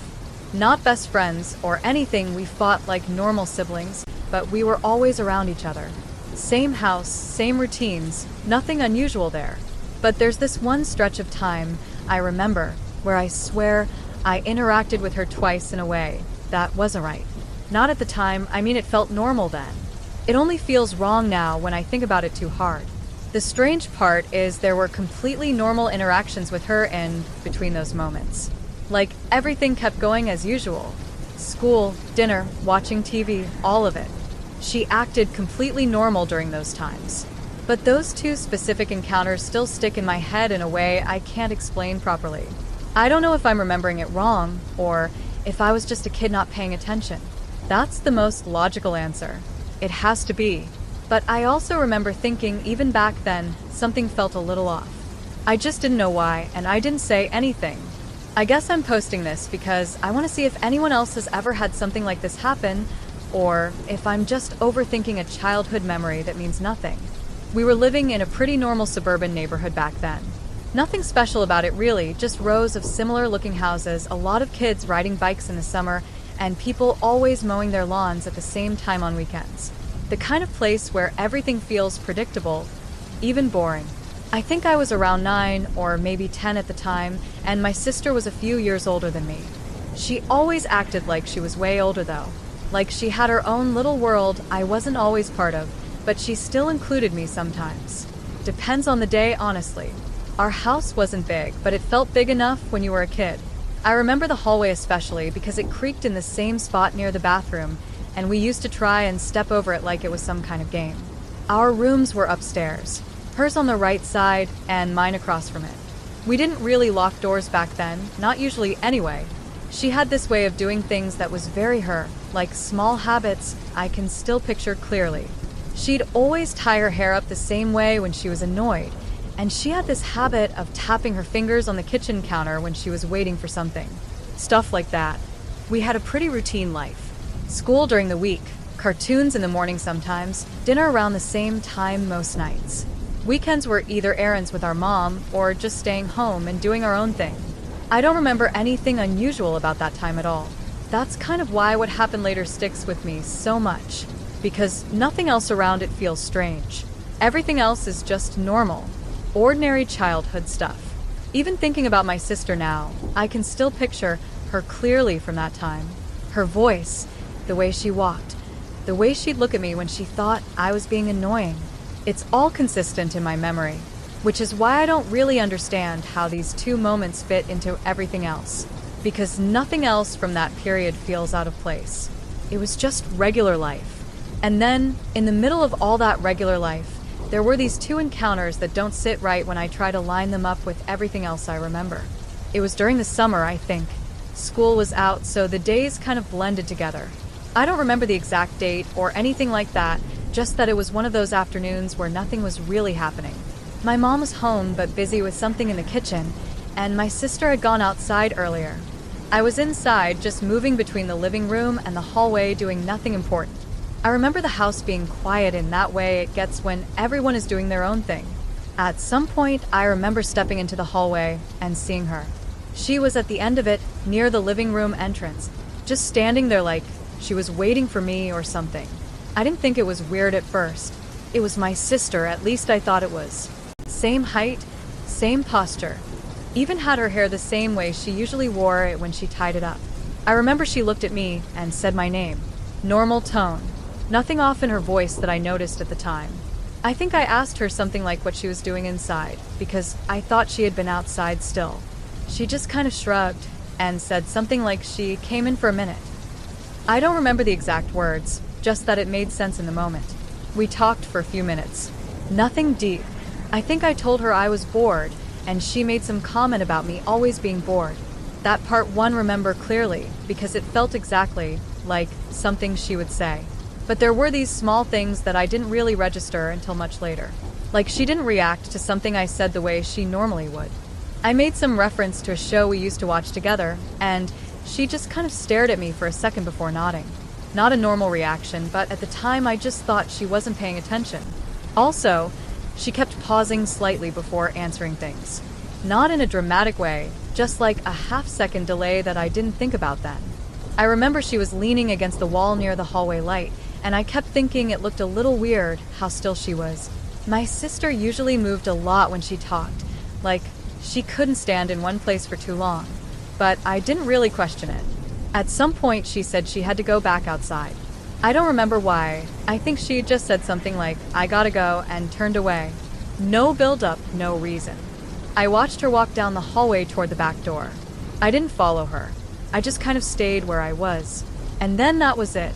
Not best friends or anything, we fought like normal siblings, but we were always around each other. Same house, same routines, nothing unusual there. But there's this one stretch of time I remember where I swear I interacted with her twice in a way that wasn't right. Not at the time, I mean it felt normal then. It only feels wrong now when I think about it too hard. The strange part is there were completely normal interactions with her in between those moments. Like everything kept going as usual. School, dinner, watching TV, all of it. She acted completely normal during those times. But those two specific encounters still stick in my head in a way I can't explain properly. I don't know if I'm remembering it wrong, or if I was just a kid not paying attention. That's the most logical answer. It has to be. But I also remember thinking, even back then, something felt a little off. I just didn't know why, and I didn't say anything. I guess I'm posting this because I want to see if anyone else has ever had something like this happen, or if I'm just overthinking a childhood memory that means nothing. We were living in a pretty normal suburban neighborhood back then. Nothing special about it really, just rows of similar-looking houses, a lot of kids riding bikes in the summer, and people always mowing their lawns at the same time on weekends. The kind of place where everything feels predictable, even boring. I think I was around 9 or maybe 10 at the time, and my sister was a few years older than me. She always acted like she was way older though, like she had her own little world I wasn't always part of, but she still included me sometimes. Depends on the day, honestly. Our house wasn't big, but it felt big enough when you were a kid. I remember the hallway especially because it creaked in the same spot near the bathroom, and we used to try and step over it like it was some kind of game. Our rooms were upstairs, hers on the right side and mine across from it. We didn't really lock doors back then, not usually anyway. She had this way of doing things that was very her, like small habits I can still picture clearly. She'd always tie her hair up the same way when she was annoyed, and she had this habit of tapping her fingers on the kitchen counter when she was waiting for something. Stuff like that. We had a pretty routine life. School during the week, cartoons in the morning sometimes, dinner around the same time most nights. Weekends were either errands with our mom or just staying home and doing our own thing. I don't remember anything unusual about that time at all. That's kind of why what happened later sticks with me so much, because nothing else around it feels strange. Everything else is just normal, ordinary childhood stuff. Even thinking about my sister now, I can still picture her clearly from that time. Her voice, the way she walked, the way she'd look at me when she thought I was being annoying. It's all consistent in my memory, which is why I don't really understand how these two moments fit into everything else, because nothing else from that period feels out of place. It was just regular life. And then, in the middle of all that regular life, there were these two encounters that don't sit right when I try to line them up with everything else I remember. It was during the summer, I think. School was out, so the days kind of blended together. I don't remember the exact date or anything like that, just that it was one of those afternoons where nothing was really happening. My mom was home but busy with something in the kitchen, and my sister had gone outside earlier. I was inside, just moving between the living room and the hallway doing nothing important. I remember the house being quiet in that way it gets when everyone is doing their own thing. At some point, I remember stepping into the hallway and seeing her. She was at the end of it, near the living room entrance, just standing there like she was waiting for me or something. I didn't think it was weird at first. It was my sister, at least I thought it was. Same height, same posture. Even had her hair the same way she usually wore it when she tied it up. I remember she looked at me and said my name. Normal tone. Nothing off in her voice that I noticed at the time. I think I asked her something like what she was doing inside, because I thought she had been outside still. She just kind of shrugged and said something like she came in for a minute. I don't remember the exact words, just that it made sense in the moment. We talked for a few minutes. Nothing deep. I think I told her I was bored, and she made some comment about me always being bored. That part one remember clearly, because it felt exactly like something she would say. But there were these small things that I didn't really register until much later. Like she didn't react to something I said the way she normally would. I made some reference to a show we used to watch together, and she just kind of stared at me for a second before nodding. Not a normal reaction, but at the time I just thought she wasn't paying attention. Also, she kept pausing slightly before answering things. Not in a dramatic way, just like a half-second delay that I didn't think about then. I remember she was leaning against the wall near the hallway light, and I kept thinking it looked a little weird how still she was. My sister usually moved a lot when she talked, like she couldn't stand in one place for too long, but I didn't really question it. At some point she said she had to go back outside. I don't remember why. I think she just said something like, "I gotta go," and turned away. No build-up, no reason. I watched her walk down the hallway toward the back door. I didn't follow her. I just kind of stayed where I was. And then that was it.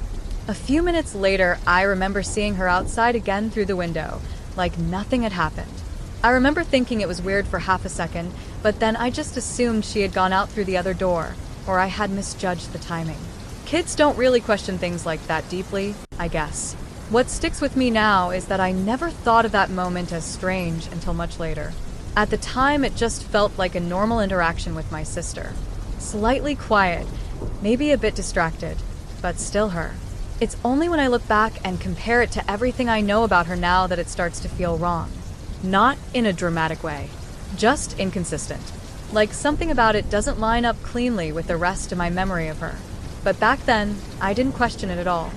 A few minutes later, I remember seeing her outside again through the window, like nothing had happened. I remember thinking it was weird for half a second, but then I just assumed she had gone out through the other door, or I had misjudged the timing. Kids don't really question things like that deeply, I guess. What sticks with me now is that I never thought of that moment as strange until much later. At the time, it just felt like a normal interaction with my sister. Slightly quiet, maybe a bit distracted, but still her. It's only when I look back and compare it to everything I know about her now that it starts to feel wrong. Not in a dramatic way, just inconsistent. Like something about it doesn't line up cleanly with the rest of my memory of her. But back then, I didn't question it at all.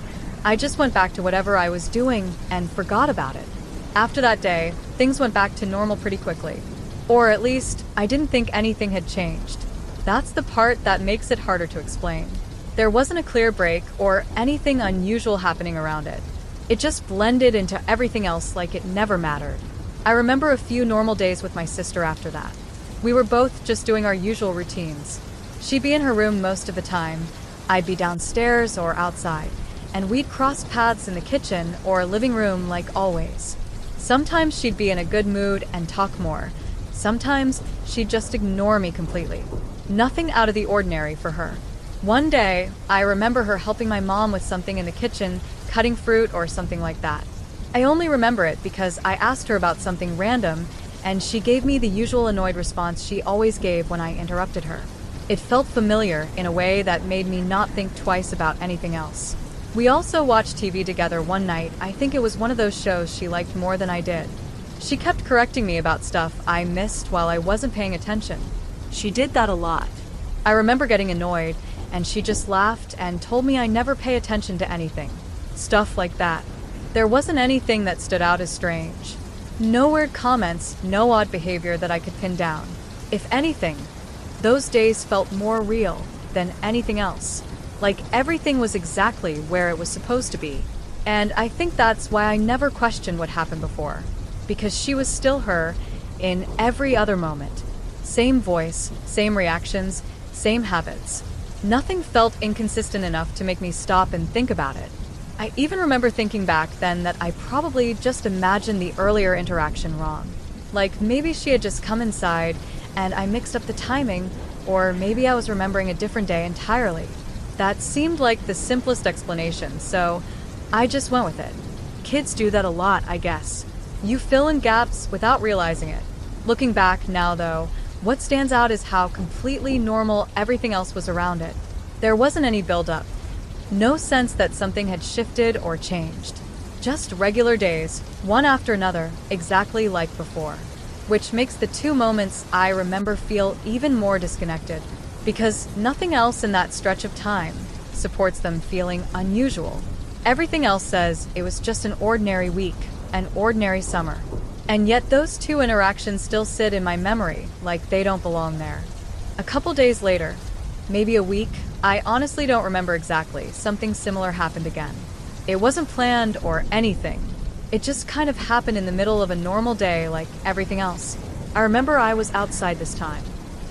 I just went back to whatever I was doing and forgot about it. After that day, things went back to normal pretty quickly. Or at least, I didn't think anything had changed. That's the part that makes it harder to explain. There wasn't a clear break or anything unusual happening around it. It just blended into everything else like it never mattered. I remember a few normal days with my sister after that. We were both just doing our usual routines. She'd be in her room most of the time. I'd be downstairs or outside, and we'd cross paths in the kitchen or living room like always. Sometimes she'd be in a good mood and talk more. Sometimes she'd just ignore me completely. Nothing out of the ordinary for her. One day, I remember her helping my mom with something in the kitchen, cutting fruit or something like that. I only remember it because I asked her about something random, and she gave me the usual annoyed response she always gave when I interrupted her. It felt familiar in a way that made me not think twice about anything else. We also watched TV together one night. I think it was one of those shows she liked more than I did. She kept correcting me about stuff I missed while I wasn't paying attention. She did that a lot. I remember getting annoyed, and she just laughed and told me I never pay attention to anything. Stuff like that. There wasn't anything that stood out as strange. No weird comments, no odd behavior that I could pin down. If anything, those days felt more real than anything else. Like everything was exactly where it was supposed to be. And I think that's why I never questioned what happened before. Because she was still her in every other moment. Same voice, same reactions, same habits. Nothing felt inconsistent enough to make me stop and think about it. I even remember thinking back then that I probably just imagined the earlier interaction wrong. Like maybe she had just come inside and I mixed up the timing, or maybe I was remembering a different day entirely. That seemed like the simplest explanation, so I just went with it. Kids do that a lot, I guess. You fill in gaps without realizing it. Looking back now, though, what stands out is how completely normal everything else was around it. There wasn't any build-up. No sense that something had shifted or changed. Just regular days, one after another, exactly like before. Which makes the two moments I remember feel even more disconnected, because nothing else in that stretch of time supports them feeling unusual. Everything else says it was just an ordinary week, an ordinary summer. And yet those two interactions still sit in my memory like they don't belong there. A couple days later, maybe a week, I honestly don't remember exactly, something similar happened again. It wasn't planned or anything. It just kind of happened in the middle of a normal day like everything else. I remember I was outside this time,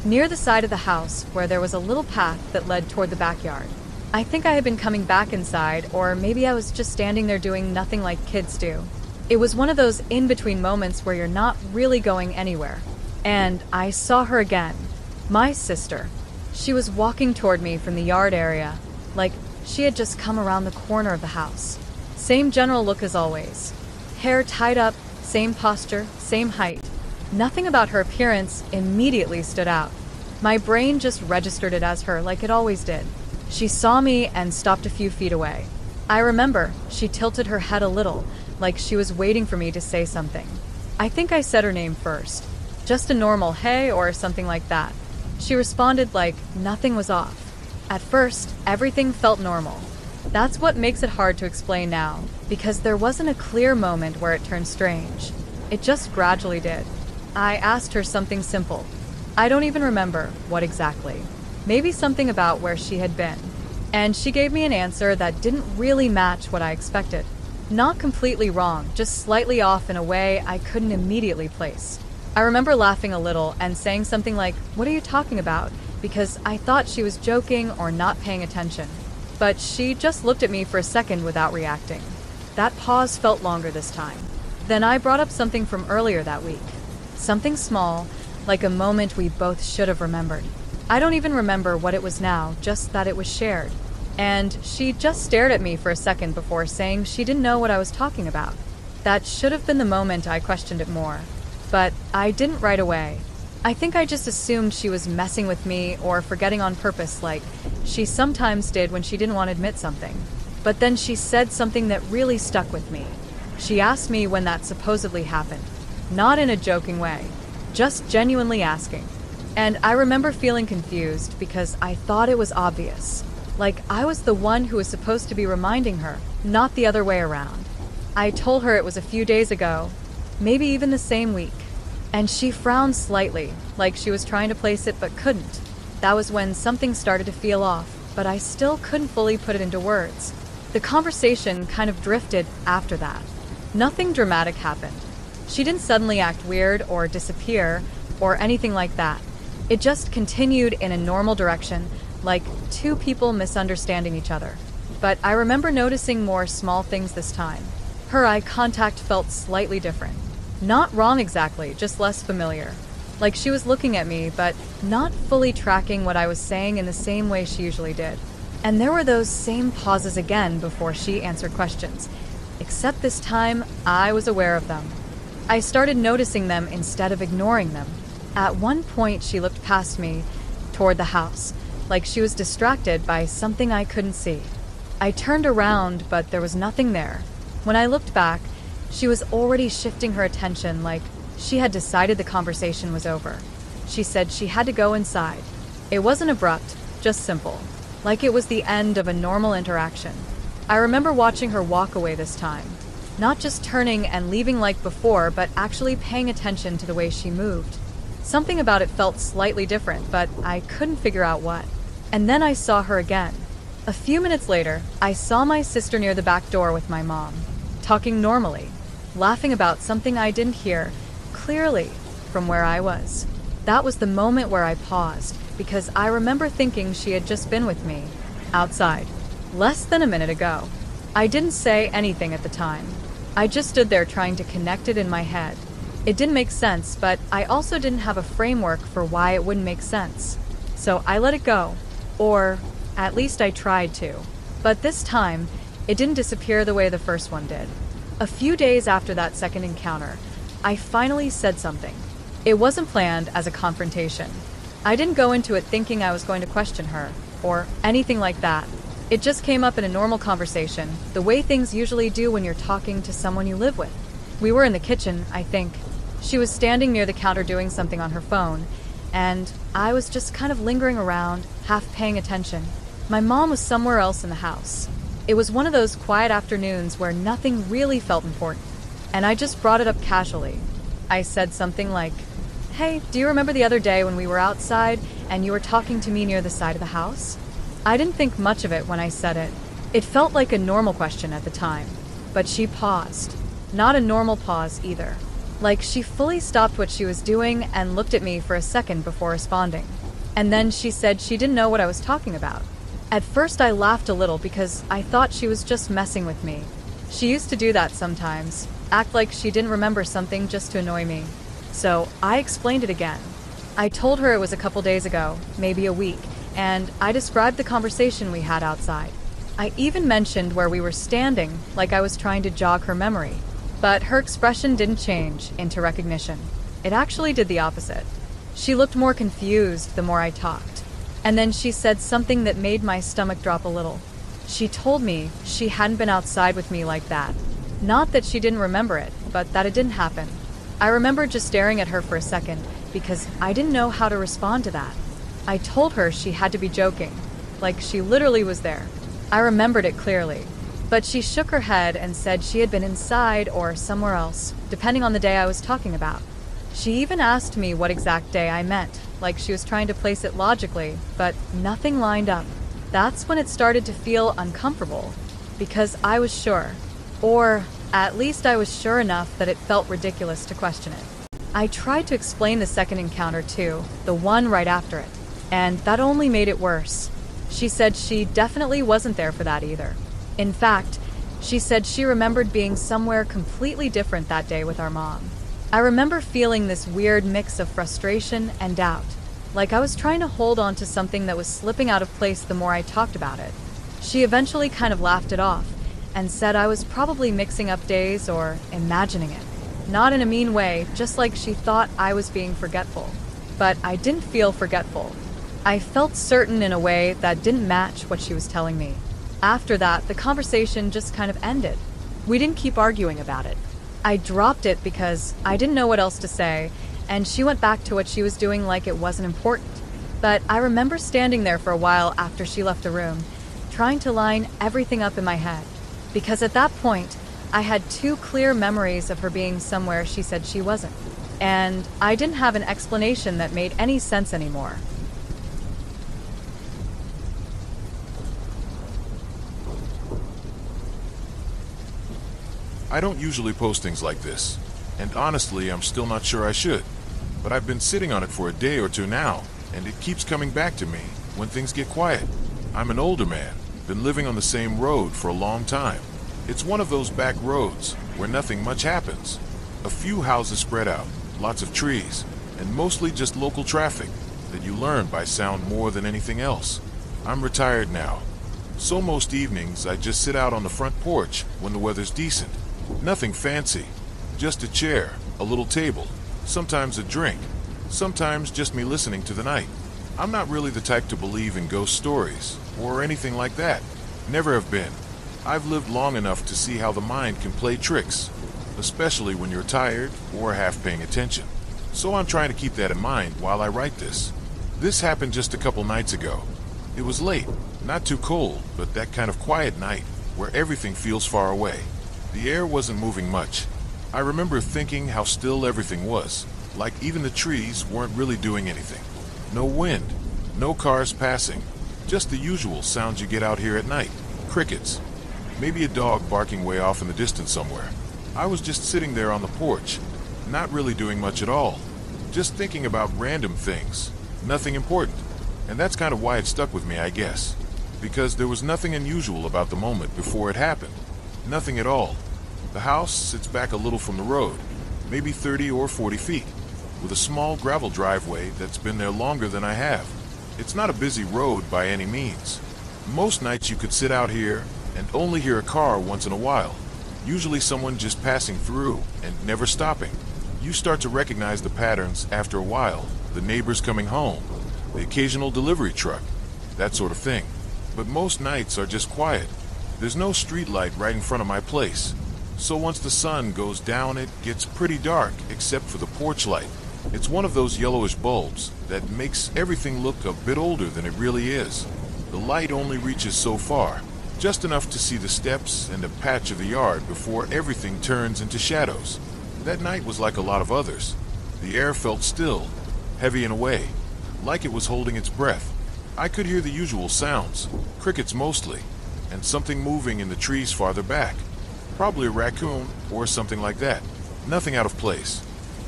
near the side of the house where there was a little path that led toward the backyard. I think I had been coming back inside, or maybe I was just standing there doing nothing like kids do. It was one of those in-between moments where you're not really going anywhere. And I saw her again. My sister. She was walking toward me from the yard area, like she had just come around the corner of the house. Same general look as always. Hair tied up, same posture, same height. Nothing about her appearance immediately stood out. My brain just registered it as her like it always did. She saw me and stopped a few feet away. I remember she tilted her head a little, like she was waiting for me to say something. I think I said her name first. Just a normal hey or something like that. She responded like nothing was off. At first, everything felt normal. That's what makes it hard to explain now, because there wasn't a clear moment where it turned strange. It just gradually did. I asked her something simple. I don't even remember what exactly. Maybe something about where she had been. And she gave me an answer that didn't really match what I expected. Not completely wrong, just slightly off in a way I couldn't immediately place. I remember laughing a little and saying something like, "What are you talking about?" because I thought she was joking or not paying attention. But she just looked at me for a second without reacting. That pause felt longer this time. Then I brought up something from earlier that week. Something small, like a moment we both should have remembered. I don't even remember what it was now, just that it was shared. And she just stared at me for a second before saying she didn't know what I was talking about. That should have been the moment I questioned it more. But I didn't right away. I think I just assumed she was messing with me or forgetting on purpose, like she sometimes did when she didn't want to admit something. But then she said something that really stuck with me. She asked me when that supposedly happened. Not in a joking way, just genuinely asking. And I remember feeling confused because I thought it was obvious. Like I was the one who was supposed to be reminding her, not the other way around. I told her it was a few days ago, maybe even the same week. And she frowned slightly, like she was trying to place it but couldn't. That was when something started to feel off, but I still couldn't fully put it into words. The conversation kind of drifted after that. Nothing dramatic happened. She didn't suddenly act weird or disappear or anything like that. It just continued in a normal direction, like two people misunderstanding each other. But I remember noticing more small things this time. Her eye contact felt slightly different. Not wrong exactly, just less familiar. Like she was looking at me, but not fully tracking what I was saying in the same way she usually did. And there were those same pauses again before she answered questions. Except this time, I was aware of them. I started noticing them instead of ignoring them. At one point, she looked past me, toward the house, like she was distracted by something I couldn't see. I turned around, but there was nothing there. When I looked back, she was already shifting her attention like she had decided the conversation was over. She said she had to go inside. It wasn't abrupt, just simple, like it was the end of a normal interaction. I remember watching her walk away this time, not just turning and leaving like before, but actually paying attention to the way she moved. Something about it felt slightly different, but I couldn't figure out what. And then I saw her again. A few minutes later, I saw my sister near the back door with my mom, talking normally, laughing about something I didn't hear clearly from where I was. That was the moment where I paused, because I remember thinking she had just been with me, outside, less than a minute ago. I didn't say anything at the time. I just stood there trying to connect it in my head. It didn't make sense, but I also didn't have a framework for why it wouldn't make sense. So I let it go, or at least I tried to. But this time, it didn't disappear the way the first one did. A few days after that second encounter, I finally said something. It wasn't planned as a confrontation. I didn't go into it thinking I was going to question her, or anything like that. It just came up in a normal conversation, the way things usually do when you're talking to someone you live with. We were in the kitchen, I think. She was standing near the counter doing something on her phone, and I was just kind of lingering around, half paying attention. My mom was somewhere else in the house. It was one of those quiet afternoons where nothing really felt important, and I just brought it up casually. I said something like, "Hey, do you remember the other day when we were outside and you were talking to me near the side of the house?" I didn't think much of it when I said it. It felt like a normal question at the time, but she paused. Not a normal pause either. Like she fully stopped what she was doing and looked at me for a second before responding. And then she said she didn't know what I was talking about. At first I laughed a little because I thought she was just messing with me. She used to do that sometimes, act like she didn't remember something just to annoy me. So I explained it again. I told her it was a couple days ago, maybe a week, and I described the conversation we had outside. I even mentioned where we were standing, like I was trying to jog her memory. But her expression didn't change into recognition. It actually did the opposite. She looked more confused the more I talked. And then she said something that made my stomach drop a little. She told me she hadn't been outside with me like that. Not that she didn't remember it, but that it didn't happen. I remember just staring at her for a second because I didn't know how to respond to that. I told her she had to be joking, like she literally was there. I remembered it clearly. But she shook her head and said she had been inside or somewhere else, depending on the day I was talking about. She even asked me what exact day I meant, like she was trying to place it logically, but nothing lined up. That's when it started to feel uncomfortable, because I was sure, or at least I was sure enough that it felt ridiculous to question it. I tried to explain the second encounter too, the one right after it, and that only made it worse. She said she definitely wasn't there for that either. In fact, she said she remembered being somewhere completely different that day with our mom. I remember feeling this weird mix of frustration and doubt, like I was trying to hold on to something that was slipping out of place the more I talked about it. She eventually kind of laughed it off and said I was probably mixing up days or imagining it. Not in a mean way, just like she thought I was being forgetful. But I didn't feel forgetful. I felt certain in a way that didn't match what she was telling me. After that, the conversation just kind of ended. We didn't keep arguing about it. I dropped it because I didn't know what else to say, and she went back to what she was doing like it wasn't important. But I remember standing there for a while after she left the room, trying to line everything up in my head. Because at that point, I had two clear memories of her being somewhere she said she wasn't. And I didn't have an explanation that made any sense anymore. I don't usually post things like this, and honestly, I'm still not sure I should. But I've been sitting on it for a day or two now, and it keeps coming back to me when things get quiet. I'm an older man, been living on the same road for a long time. It's one of those back roads where nothing much happens. A few houses spread out, lots of trees, and mostly just local traffic that you learn by sound more than anything else. I'm retired now, so most evenings I just sit out on the front porch when the weather's decent. Nothing fancy, just a chair, a little table, sometimes a drink, sometimes just me listening to the night. I'm not really the type to believe in ghost stories or anything like that. Never have been. I've lived long enough to see how the mind can play tricks, especially when you're tired or half paying attention. So I'm trying to keep that in mind while I write this. This happened just a couple nights ago. It was late, not too cold, but that kind of quiet night where everything feels far away. The air wasn't moving much. I remember thinking how still everything was, like even the trees weren't really doing anything. No wind, no cars passing, just the usual sounds you get out here at night. Crickets, maybe a dog barking way off in the distance somewhere. I was just sitting there on the porch, not really doing much at all, just thinking about random things, nothing important. And that's kind of why it stuck with me, I guess, because there was nothing unusual about the moment before it happened. Nothing at all. The house sits back a little from the road, maybe 30 or 40 feet, with a small gravel driveway that's been there longer than I have. It's not a busy road by any means. Most nights you could sit out here and only hear a car once in a while, usually someone just passing through and never stopping. You start to recognize the patterns after a while, the neighbors coming home, the occasional delivery truck, that sort of thing. But most nights are just quiet. There's no street light right in front of my place, so once the sun goes down it gets pretty dark except for the porch light. It's one of those yellowish bulbs that makes everything look a bit older than it really is. The light only reaches so far, just enough to see the steps and a patch of the yard before everything turns into shadows. That night was like a lot of others. The air felt still, heavy in a way, like it was holding its breath. I could hear the usual sounds, crickets mostly, and something moving in the trees farther back. Probably a raccoon or something like that. Nothing out of place.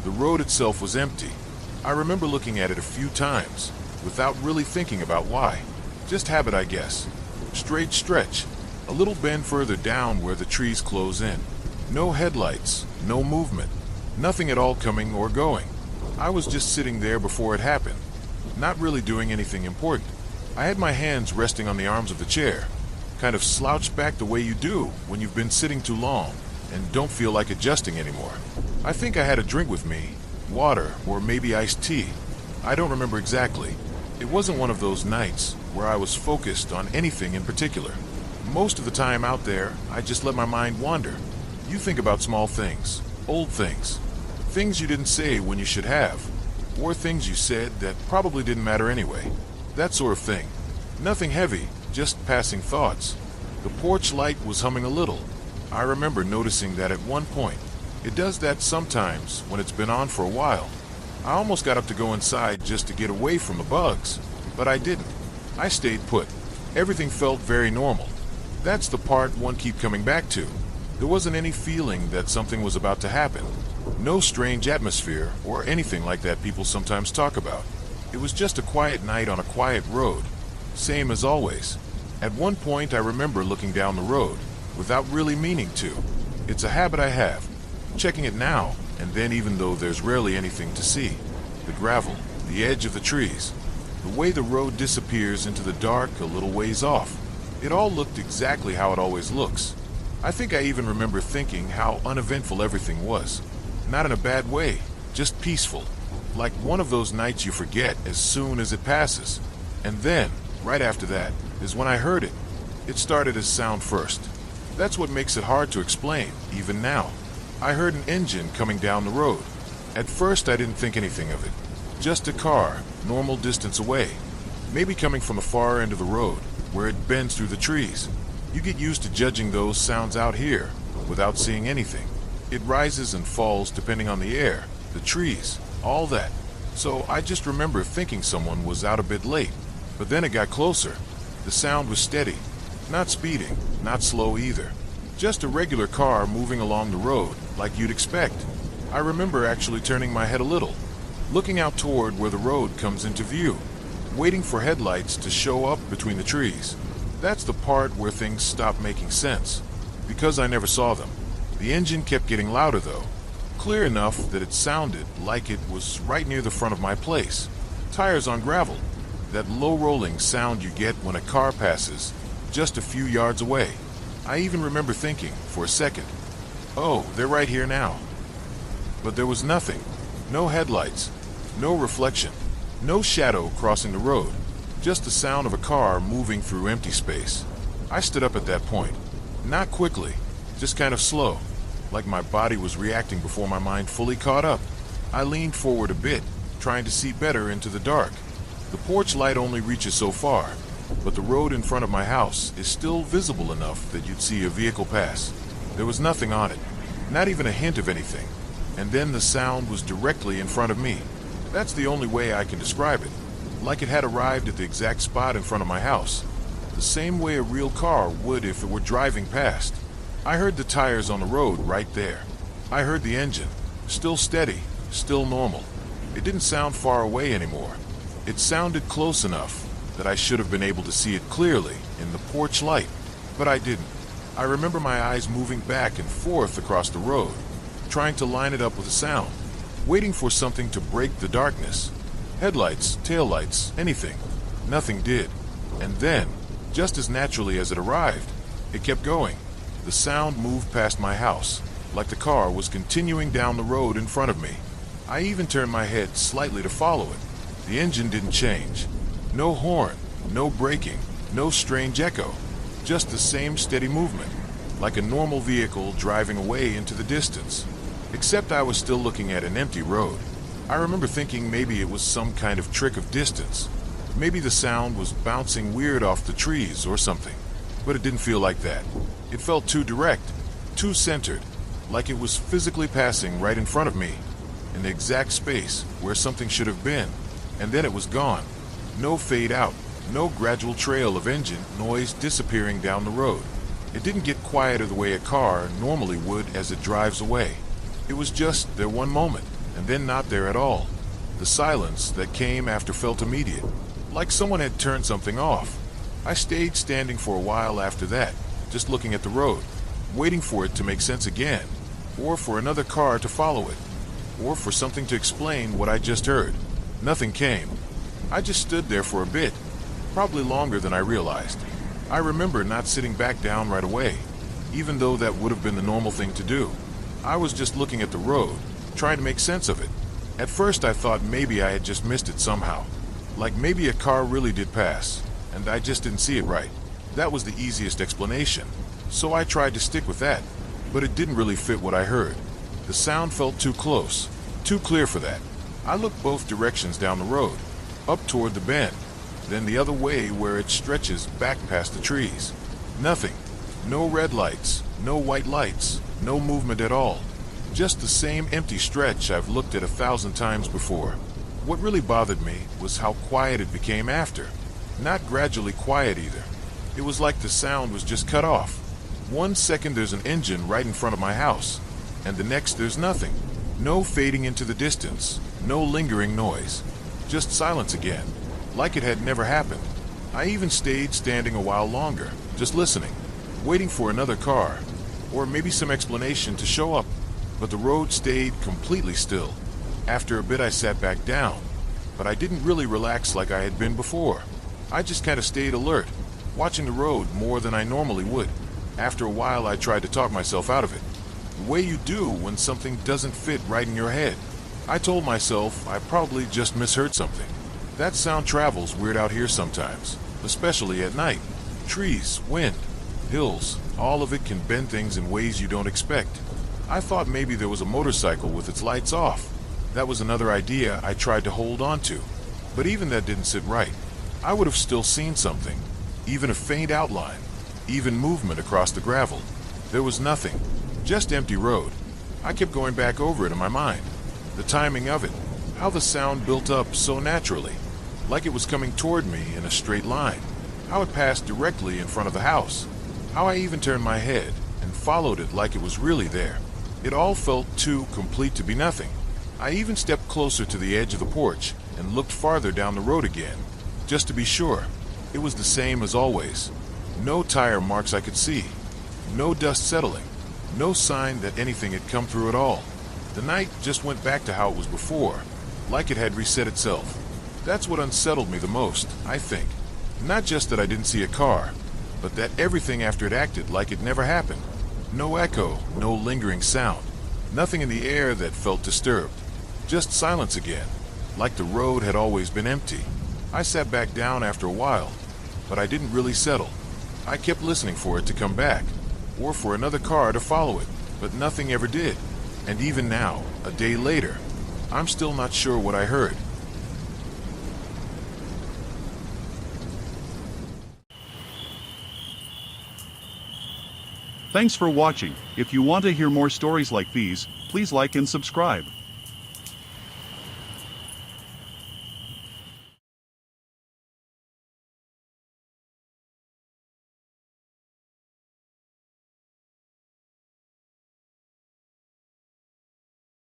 The road itself was empty. I remember looking at it a few times, without really thinking about why. Just habit, I guess. Straight stretch, a little bend further down where the trees close in. No headlights, no movement, nothing at all coming or going. I was just sitting there before it happened, not really doing anything important. I had my hands resting on the arms of the chair, kind of slouched back the way you do when you've been sitting too long and don't feel like adjusting anymore. I think I had a drink with me, water or maybe iced tea. I don't remember exactly. It wasn't one of those nights where I was focused on anything in particular. Most of the time out there, I just let my mind wander. You think about small things, old things, things you didn't say when you should have, or things you said that probably didn't matter anyway. That sort of thing. Nothing heavy, just passing thoughts. The porch light was humming a little. I remember noticing that at one point. It does that sometimes when it's been on for a while. I almost got up to go inside just to get away from the bugs, but I didn't. I stayed put. Everything felt very normal. That's the part one keep coming back to. There wasn't any feeling that something was about to happen. No strange atmosphere or anything like that people sometimes talk about. It was just a quiet night on a quiet road. Same as always. At one point I remember looking down the road, without really meaning to. It's a habit I have. Checking it now, and then even though there's rarely anything to see. The gravel, the edge of the trees, the way the road disappears into the dark a little ways off. It all looked exactly how it always looks. I think I even remember thinking how uneventful everything was. Not in a bad way, just peaceful. Like one of those nights you forget as soon as it passes. And then, right after that, is when I heard it. It started as sound first. That's what makes it hard to explain, even now. I heard an engine coming down the road. At first I didn't think anything of it. Just a car, normal distance away. Maybe coming from the far end of the road, where it bends through the trees. You get used to judging those sounds out here, without seeing anything. It rises and falls depending on the air, the trees, all that. So I just remember thinking someone was out a bit late. But then it got closer. The sound was steady. Not speeding, not slow either. Just a regular car moving along the road, like you'd expect. I remember actually turning my head a little, looking out toward where the road comes into view, waiting for headlights to show up between the trees. That's the part where things stop making sense, because I never saw them. The engine kept getting louder though, clear enough that it sounded like it was right near the front of my place. Tires on gravel, that low rolling sound you get when a car passes just a few yards away. I even remember thinking, for a second, oh, they're right here now. But there was nothing. No headlights, no reflection, no shadow crossing the road, just the sound of a car moving through empty space. I stood up at that point. Not quickly, just kind of slow, like my body was reacting before my mind fully caught up. I leaned forward a bit, trying to see better into the dark. The porch light only reaches so far, but the road in front of my house is still visible enough that you'd see a vehicle pass. There was nothing on it, not even a hint of anything. And then the sound was directly in front of me. That's the only way I can describe it. Like it had arrived at the exact spot in front of my house. The same way a real car would if it were driving past. I heard the tires on the road right there. I heard the engine, still steady, still normal. It didn't sound far away anymore. It sounded close enough that I should have been able to see it clearly in the porch light, but I didn't. I remember my eyes moving back and forth across the road, trying to line it up with the sound, waiting for something to break the darkness. Headlights, taillights, anything. Nothing did. And then, just as naturally as it arrived, it kept going. The sound moved past my house, like the car was continuing down the road in front of me. I even turned my head slightly to follow it. The engine didn't change. No horn, no braking, no strange echo. Just the same steady movement, like a normal vehicle driving away into the distance. Except I was still looking at an empty road. I remember thinking maybe it was some kind of trick of distance. Maybe the sound was bouncing weird off the trees or something. But it didn't feel like that. It felt too direct, too centered, like it was physically passing right in front of me, in the exact space where something should have been. And then it was gone. No fade out, no gradual trail of engine noise disappearing down the road. It didn't get quieter the way a car normally would as it drives away. It was just there one moment, and then not there at all. The silence that came after felt immediate, like someone had turned something off. I stayed standing for a while after that, just looking at the road, waiting for it to make sense again, or for another car to follow it, or for something to explain what I just heard. Nothing came. I just stood there for a bit, probably longer than I realized. I remember not sitting back down right away, even though that would have been the normal thing to do. I was just looking at the road, trying to make sense of it. At first I thought maybe I had just missed it somehow. Like maybe a car really did pass, and I just didn't see it right. That was the easiest explanation, so I tried to stick with that. But it didn't really fit what I heard. The sound felt too close, too clear for that. I looked both directions down the road, up toward the bend, then the other way where it stretches back past the trees. Nothing. No red lights, no white lights, no movement at all. Just the same empty stretch I've looked at 1,000 times before. What really bothered me was how quiet it became after. Not gradually quiet either, It was like the sound was just cut off. 1 second there's an engine right in front of my house, and the next there's nothing. No fading into the distance, no lingering noise. Just silence again, like it had never happened. I even stayed standing a while longer, just listening, waiting for another car, or maybe some explanation to show up, but the road stayed completely still. After a bit I sat back down, but I didn't really relax like I had been before. I just kind of stayed alert, watching the road more than I normally would. After a while I tried to talk myself out of it, the way you do when something doesn't fit right in your head. I told myself I probably just misheard something. That sound travels weird out here sometimes, especially at night. Trees, wind, hills, all of it can bend things in ways you don't expect. I thought maybe there was a motorcycle with its lights off. That was another idea I tried to hold on to, but even that didn't sit right. I would have still seen something, even a faint outline, even movement across the gravel. There was nothing, just empty road. I kept going back over it in my mind. The timing of it, how the sound built up so naturally, like it was coming toward me in a straight line. How it passed directly in front of the house. How I even turned my head and followed it like it was really there. It all felt too complete to be nothing. I even stepped closer to the edge of the porch and looked farther down the road again, just to be sure. It was the same as always. No tire marks I could see. No dust settling. No sign that anything had come through at all. The night just went back to how it was before, like it had reset itself. That's what unsettled me the most, I think. Not just that I didn't see a car, but that everything after it acted like it never happened. No echo, no lingering sound. Nothing in the air that felt disturbed. Just silence again, like the road had always been empty. I sat back down after a while, but I didn't really settle. I kept listening for it to come back, or for another car to follow it, but nothing ever did. And even now, a day later, I'm still not sure what I heard. Thanks for watching. If you want to hear more stories like these, please like and subscribe.